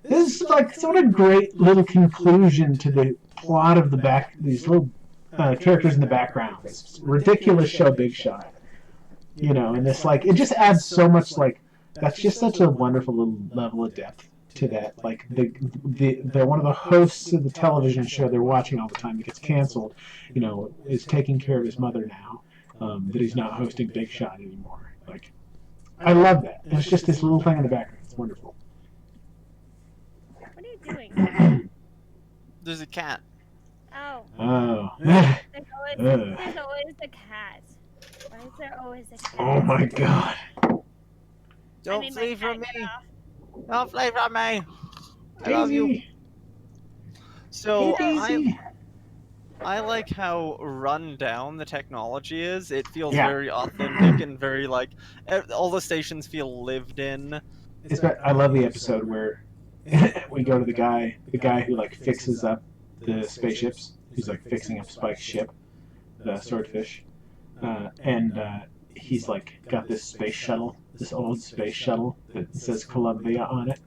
this is like what a great little conclusion to the plot of these little characters in the background. This ridiculous show, Big Shot. And this it just adds so much that's just such a wonderful little level of depth to that. Like the one of the hosts of the television show they're watching all the time that gets canceled, is taking care of his mother now, that he's not hosting Big Shot anymore. Like, I love that. And it's just this little thing in the background. It's wonderful. What are you doing? There's a cat. Oh. Oh. There's always a cat. Why is there always a cat? Oh my God. Don't flee from me. Don't flee from me. I love you. So I like how run down the technology is. It feels very authentic and very all the stations feel lived in. I love the episode where we go to the guy who fixes up the spaceships. He's fixing up Spike's ship, the swordfish, and he's got this space shuttle, this old space shuttle that says Columbia on it,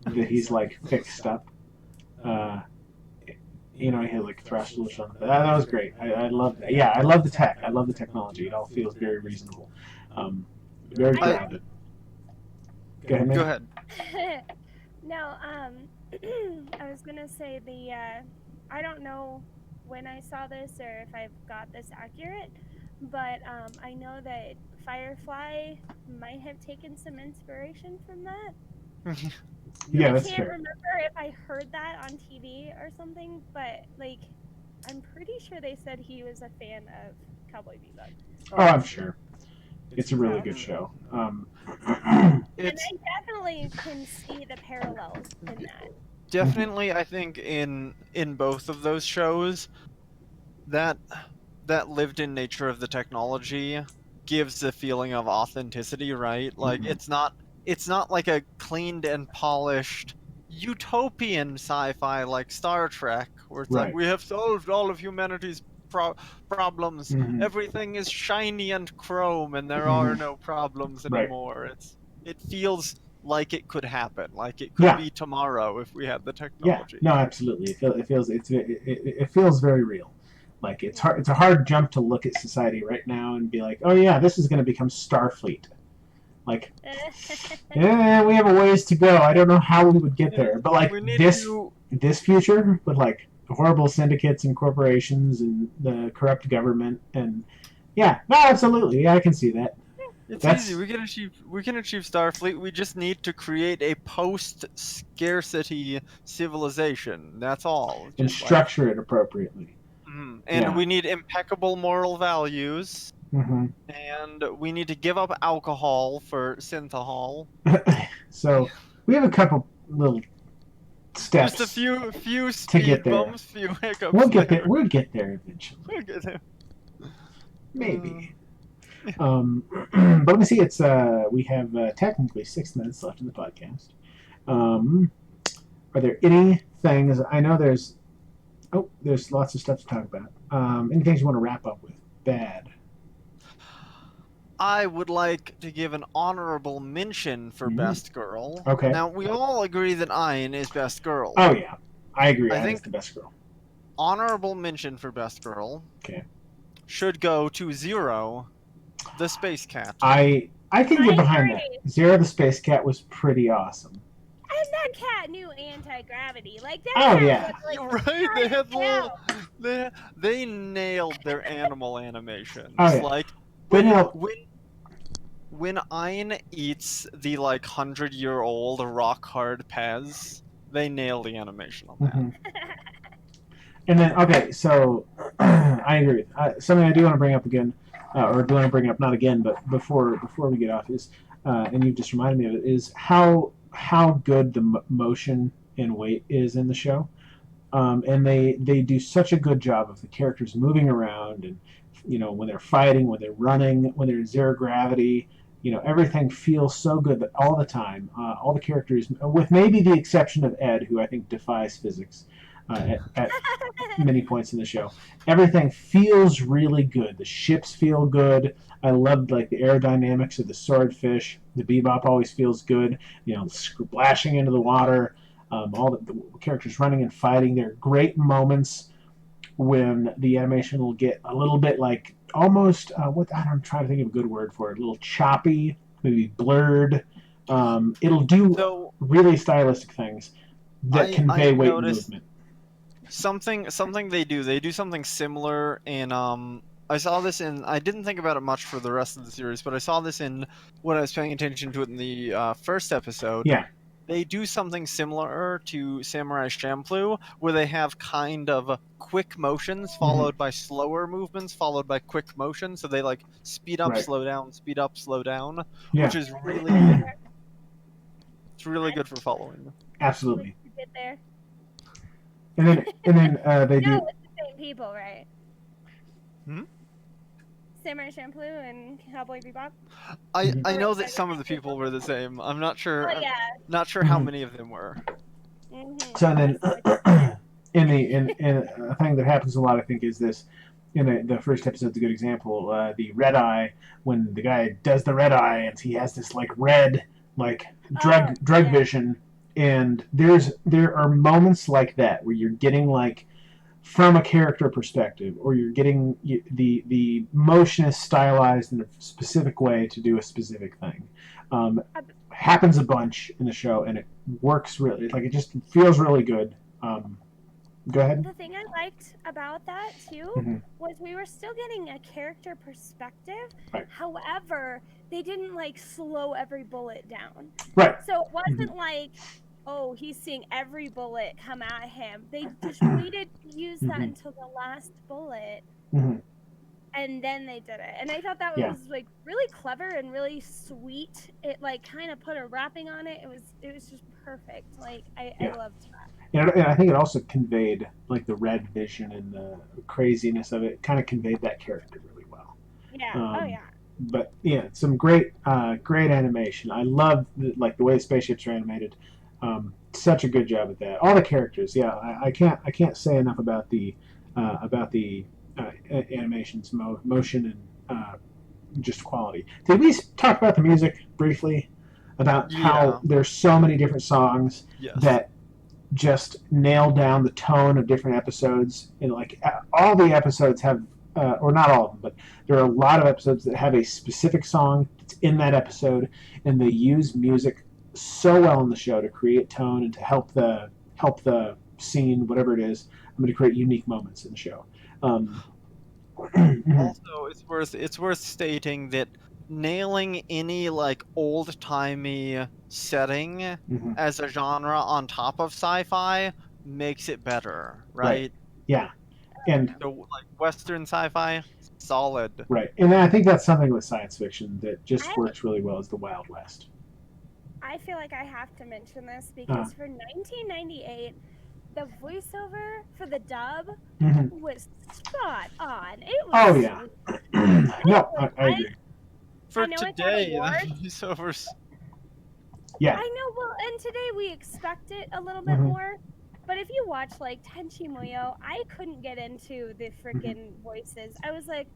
that he's fixed up. He had thrusters on it. That was great. I love that. Yeah, I love the tech. I love the technology. It all feels very reasonable. Very grounded. Go ahead, man. Go ahead. No, I was gonna say I don't know when I saw this or if I've got this accurate, but I know that Firefly might have taken some inspiration from that. Yeah, that's I can't fair. remember if I heard that on TV or something, but I'm pretty sure they said he was a fan of Cowboy Bebop. Oh, I'm sure. It's a really good show. And I definitely can see the parallels in that. Definitely, I think in both of those shows, that lived-in nature of the technology gives the feeling of authenticity, right? It's not like a cleaned and polished utopian sci-fi like Star Trek, where it's we have solved all of humanity's problems. Everything is shiny and chrome, and there are no problems anymore. It feels like it could happen, like it could be tomorrow if we had the technology. Yeah, no, absolutely. It feels very real. It's a hard jump to look at society right now and be like, oh yeah, this is going to become Starfleet. Yeah, we have a ways to go. I don't know how we would get there, but this future with horrible syndicates and corporations and the corrupt government and absolutely, I can see that. It's easy. We can achieve Starfleet. We just need to create a post-scarcity civilization. That's all. And structure it appropriately. And we need impeccable moral values. And we need to give up alcohol for synthahol. So we have a couple little steps. Just a few speed bumps, few hiccups. We'll get there. We'll get there eventually. We'll get there. Maybe. But let me see. It's we have technically 6 minutes left in the podcast. Are there any things? I know there's lots of stuff to talk about. Any things you want to wrap up with? Bad. I would like to give an honorable mention for Best Girl. Okay. Now, we all agree that Ayn is Best Girl. Oh, yeah. I agree. I think the Best Girl. Honorable mention for Best Girl. Okay. should go to Zero, the space cat. I can get behind agree. that. Zero the Space Cat was pretty awesome. And that cat knew anti-gravity. Like that Oh, cat yeah. was like You're right. They had down. they nailed their animal animations. Oh, yeah. Like They when nailed- when Ein eats the like 100-year-old rock hard Pez, they nail the animation on that. Mhm. And then, okay, so I agree. Something I do want to bring up again, or do want to bring up not again, but before we get off is, and you've just reminded me of it, is how good the motion and weight is in the show, and they do such a good job of the characters moving around, and when they're fighting, when they're running, when they're in zero gravity. Everything feels so good that all the time. All the characters, with maybe the exception of Ed, who I think defies physics at many points in the show, everything feels really good. The ships feel good. I loved like the aerodynamics of the swordfish. The Bebop always feels good. Splashing into the water. All the characters running and fighting. There are great moments when the animation will get a little bit like almost I'm trying to think of a good word for it. A little choppy, maybe blurred. It'll do really stylistic things that convey weight and movement. Something they do something similar in I saw this in, I didn't think about it much for the rest of the series, but I saw this in when I was paying attention to it in the first episode. Yeah. They do something similar to Samurai Champloo, where they have kind of quick motions followed by slower movements, followed by quick motions. So they like speed up, slow down, speed up, slow down, which is really, it's really good for following. Absolutely. You did there. And then they do. No, it's the same people, right? Hmm? Samurai Champloo and Cowboy Bebop. I know that some of the people were the same. I'm not sure. Oh, yeah. Not sure how many of them were. Mm-hmm. So then, in a thing that happens a lot, I think, is this. In the first episode's a good example. The red eye, when the guy does the red eye, and he has this like red drug vision, and there are moments like that where you're getting like from a character perspective, or you're getting the motion is stylized in a specific way to do a specific thing. Happens a bunch in the show, and it works really. Like, it just feels really good. Go ahead. The thing I liked about that too was we were still getting a character perspective. Right. However, they didn't like slow every bullet down. Right. So it wasn't like, oh, he's seeing every bullet come at him. They just waited to use that until the last bullet, and then they did it. And I thought that was like really clever and really sweet. It like kind of put a wrapping on it. It was just perfect. Like I loved that. And I think it also conveyed like the red vision and the craziness of it. Kind of conveyed that character really well. Yeah. But yeah, some great animation. I love the way the spaceships are animated. Such a good job at that. All the characters, I can't say enough about the animations, motion, and just quality. Did we talk about the music briefly? About how there's so many different songs that just nail down the tone of different episodes, and like all the episodes have, or not all of them, but there are a lot of episodes that have a specific song that's in that episode, and they use music so well in the show to create tone and to help the scene, whatever it is. I'm going to create unique moments in the show. Also, it's worth stating that nailing any like old-timey setting as a genre on top of sci-fi makes it better, right? Yeah. And so, like Western sci-fi, solid. Right. And I think that's something with science fiction that just works really well, is the Wild West. I feel like I have to mention this because for 1998, the voiceover for the dub was spot on. It was no, I agree. For today, the voiceovers. Yeah. I know. Well, and today we expect it a little bit more. But if you watch like Tenchi Muyo, I couldn't get into the freaking voices. I was like,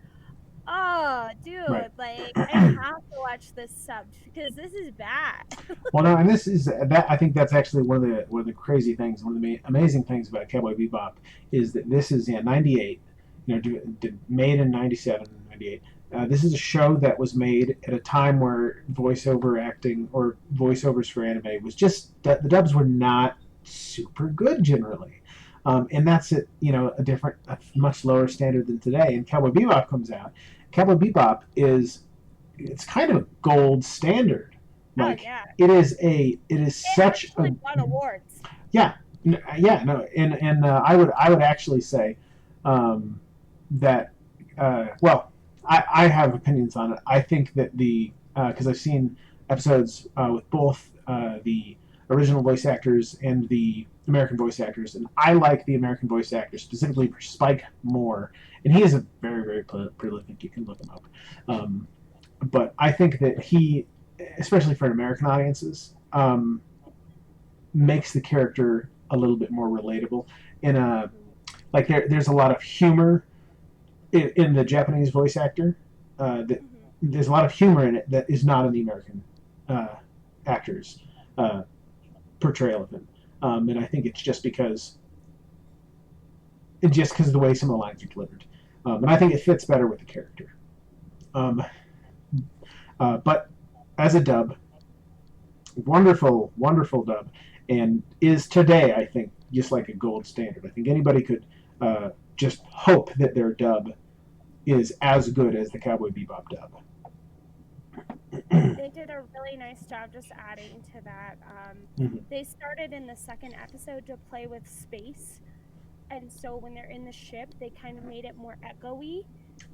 oh, dude, like I have to watch this subbed because this is bad. Well, no, and this is that. I think that's actually one of the crazy things, one of the amazing things about Cowboy Bebop is that this is 98, made in 97, 98. This is a show that was made at a time where voiceover acting or voiceovers for anime was just the dubs were not super good generally, and that's a much lower standard than today. And Cowboy Bebop comes out. Cowboy Bebop it's kind of a gold standard. Like, oh yeah, it is such actually won awards. Yeah, no, and I would actually say that well, I have opinions on it. I think that because I've seen episodes with both the original voice actors and the American voice actors, and I like the American voice actor, specifically for Spike more, and he is a very, very prolific. You can look him up. But I think that he, especially for American audiences, makes the character a little bit more relatable. There's a lot of humor in the Japanese voice actor. There's a lot of humor in it that is not in the American actors' portrayal of him, and I think it's just because of the way some of the lines are delivered, and I think it fits better with the character. But as a dub, wonderful, wonderful dub, and is today, I think, just like a gold standard. I think anybody could just hope that their dub is as good as the Cowboy Bebop dub. They did a really nice job just adding to that. They started in the second episode to play with space, and so when they're in the ship, they kind of made it more echoey.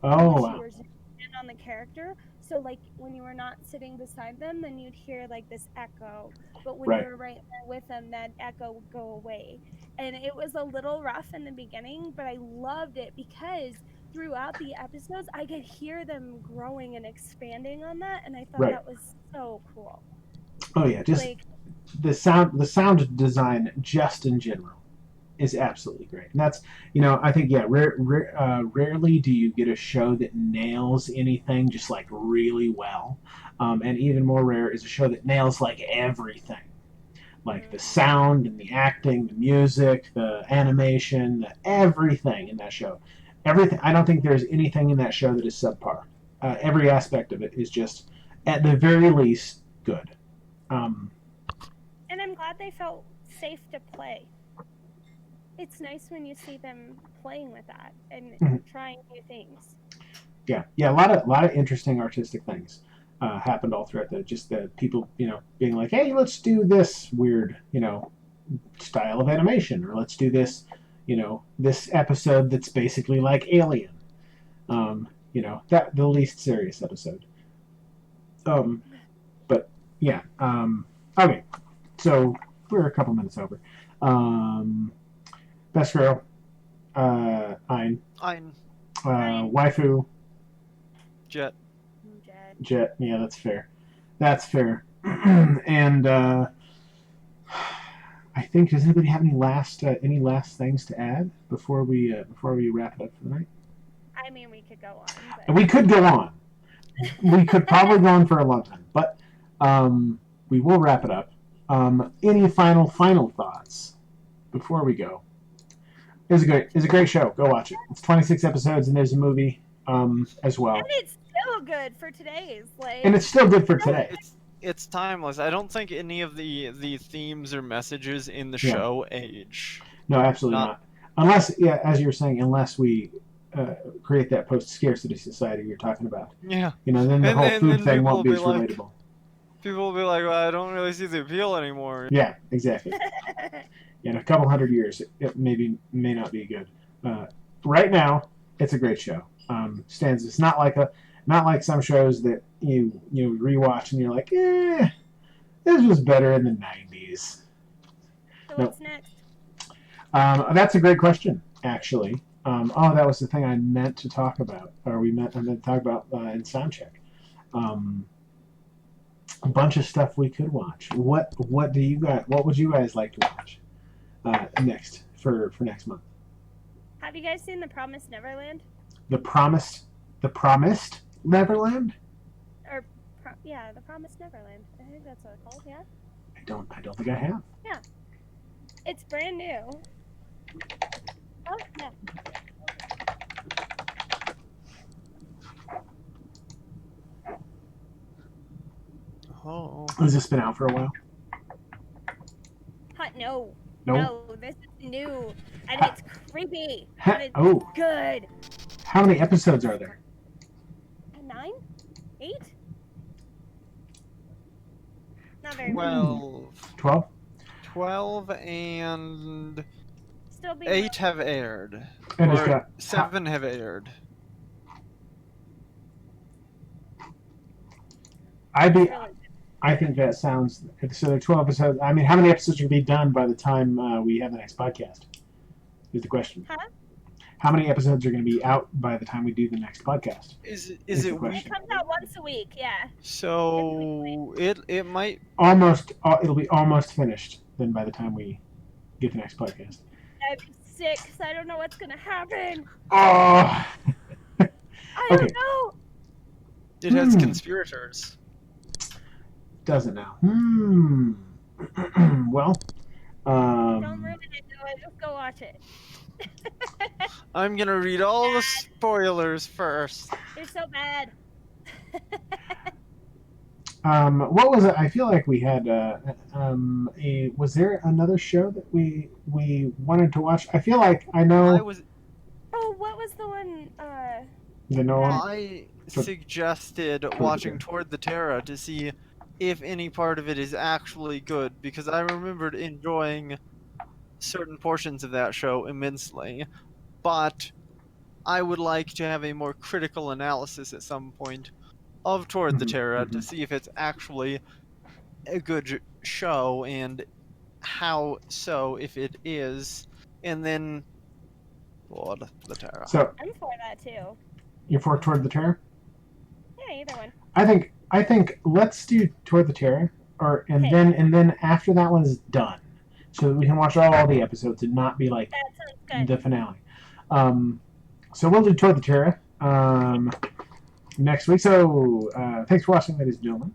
Oh, wow. You were zooming in on the character, so like when you were not sitting beside them, then you'd hear like this echo, but when you were right there with them, that echo would go away. And it was a little rough in the beginning, but I loved it because throughout the episodes I could hear them growing and expanding on that, and I thought that was so cool. Oh yeah, just like, the sound design just in general is absolutely great. And that's, I think, rarely do you get a show that nails anything just like really well, and even more rare is a show that nails like everything, like the sound and the acting, the music, the animation, everything in that show. Everything. I don't think there's anything in that show that is subpar. Every aspect of it is just, at the very least, good. And I'm glad they felt safe to play. It's nice when you see them playing with that and trying new things. Yeah, a lot of interesting artistic things happened all throughout the people, being like, hey, let's do this weird, style of animation, or let's do this, this episode that's basically like Alien, that the least serious episode. But yeah, okay, so we're a couple minutes over. Best girl, Ein. Waifu, Jet. Yeah, that's fair. And I think, does anybody have any last things to add before we wrap it up for the night? I mean, we could go on. But... We could go on. We could probably go on for a long time, but we will wrap it up. Any final thoughts before we go? It's a great show. Go watch it. It's 26 episodes, and there's a movie as well. And it's still good for today's. And it's still good for today. It's timeless. I don't think any of the themes or messages in the show age. No, absolutely not. Unless, as you were saying, unless we create that post-scarcity society you're talking about. Yeah. Then the whole food thing won't be as relatable. People will be like, well, I don't really see the appeal anymore. Yeah, exactly. In a couple hundred years, it may not be good. Right now, it's a great show. It's not like some shows that you rewatch and you're like, this was better in the 90s. So what's next? That's a great question, actually. That was the thing I meant to talk about, or I meant to talk about in Soundcheck. A bunch of stuff we could watch. What would you guys like to watch next for next month? Have you guys seen The Promised Neverland? The Promised Neverland? The Promised Neverland. I think that's what it's called. Yeah. I don't think I have. Yeah. It's brand new. Oh yeah. Oh. Has this been out for a while? No. No? No, this is new. And it's creepy. And it's Oh. good. How many episodes are there? 9? 8? Not very many. 12. 12? 12 and Still being 8 have aired. And it's Or got 7 have aired. I think that sounds... So there are 12 episodes. I mean, how many episodes will be done by the time we have the next podcast? Is the question. Huh? How many episodes are going to be out by the time we do the next podcast? Is the it question. It comes out once a week, yeah. So it might It'll be almost finished then by the time we get the next podcast. I'm sick, so I don't know what's gonna happen. Oh. I don't know. it has conspirators. Doesn't now. Well. Don't ruin it, Noah. Just go watch it. I'm gonna read all the spoilers first. They're so bad. What was it? I feel like we had was there another show that we wanted to watch? I feel like I know. Oh, what was the one? The no one. I suggested watching Toward the Terra to see if any part of it is actually good, because I remembered enjoying certain portions of that show immensely, but I would like to have a more critical analysis at some point of Toward the Terra to see if it's actually a good show, and how so if it is, and then Toward the Terra. So I'm for that too. You're for Toward the Terra? Yeah, either one. I think let's do Toward the Terra, and then after that one's done, so that we can watch all the episodes and not be like the finale. So we'll do Toward the Terra next week. So thanks for watching, ladies and gentlemen.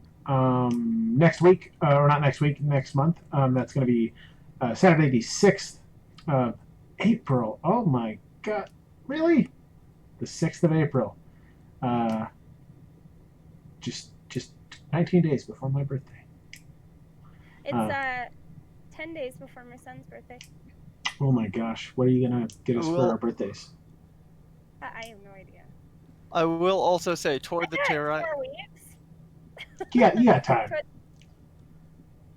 Next week, or not next week, next month. That's going to be Saturday the 6th of April. Oh my God, really? The 6th of April. Just 19 days before my birthday. It's 10 days before my son's birthday. Oh my gosh, what are you gonna get us for our birthdays? I have no idea. I will also say Toward the Terra. 4 weeks. Yeah, you got time. Go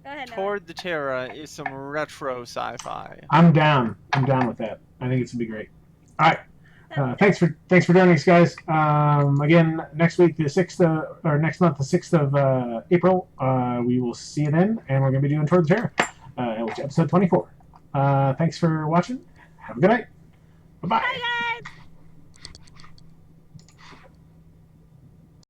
ahead, Toward the Terra is some retro sci-fi. I'm down with that. I think it's gonna be great. All right. Thanks for joining us, guys. Again, next week, next month, the 6th of April, we will see you then, and we're going to be doing Toward the Terra, which is episode 24. Thanks for watching. Have a good night. Bye-bye. Bye, guys.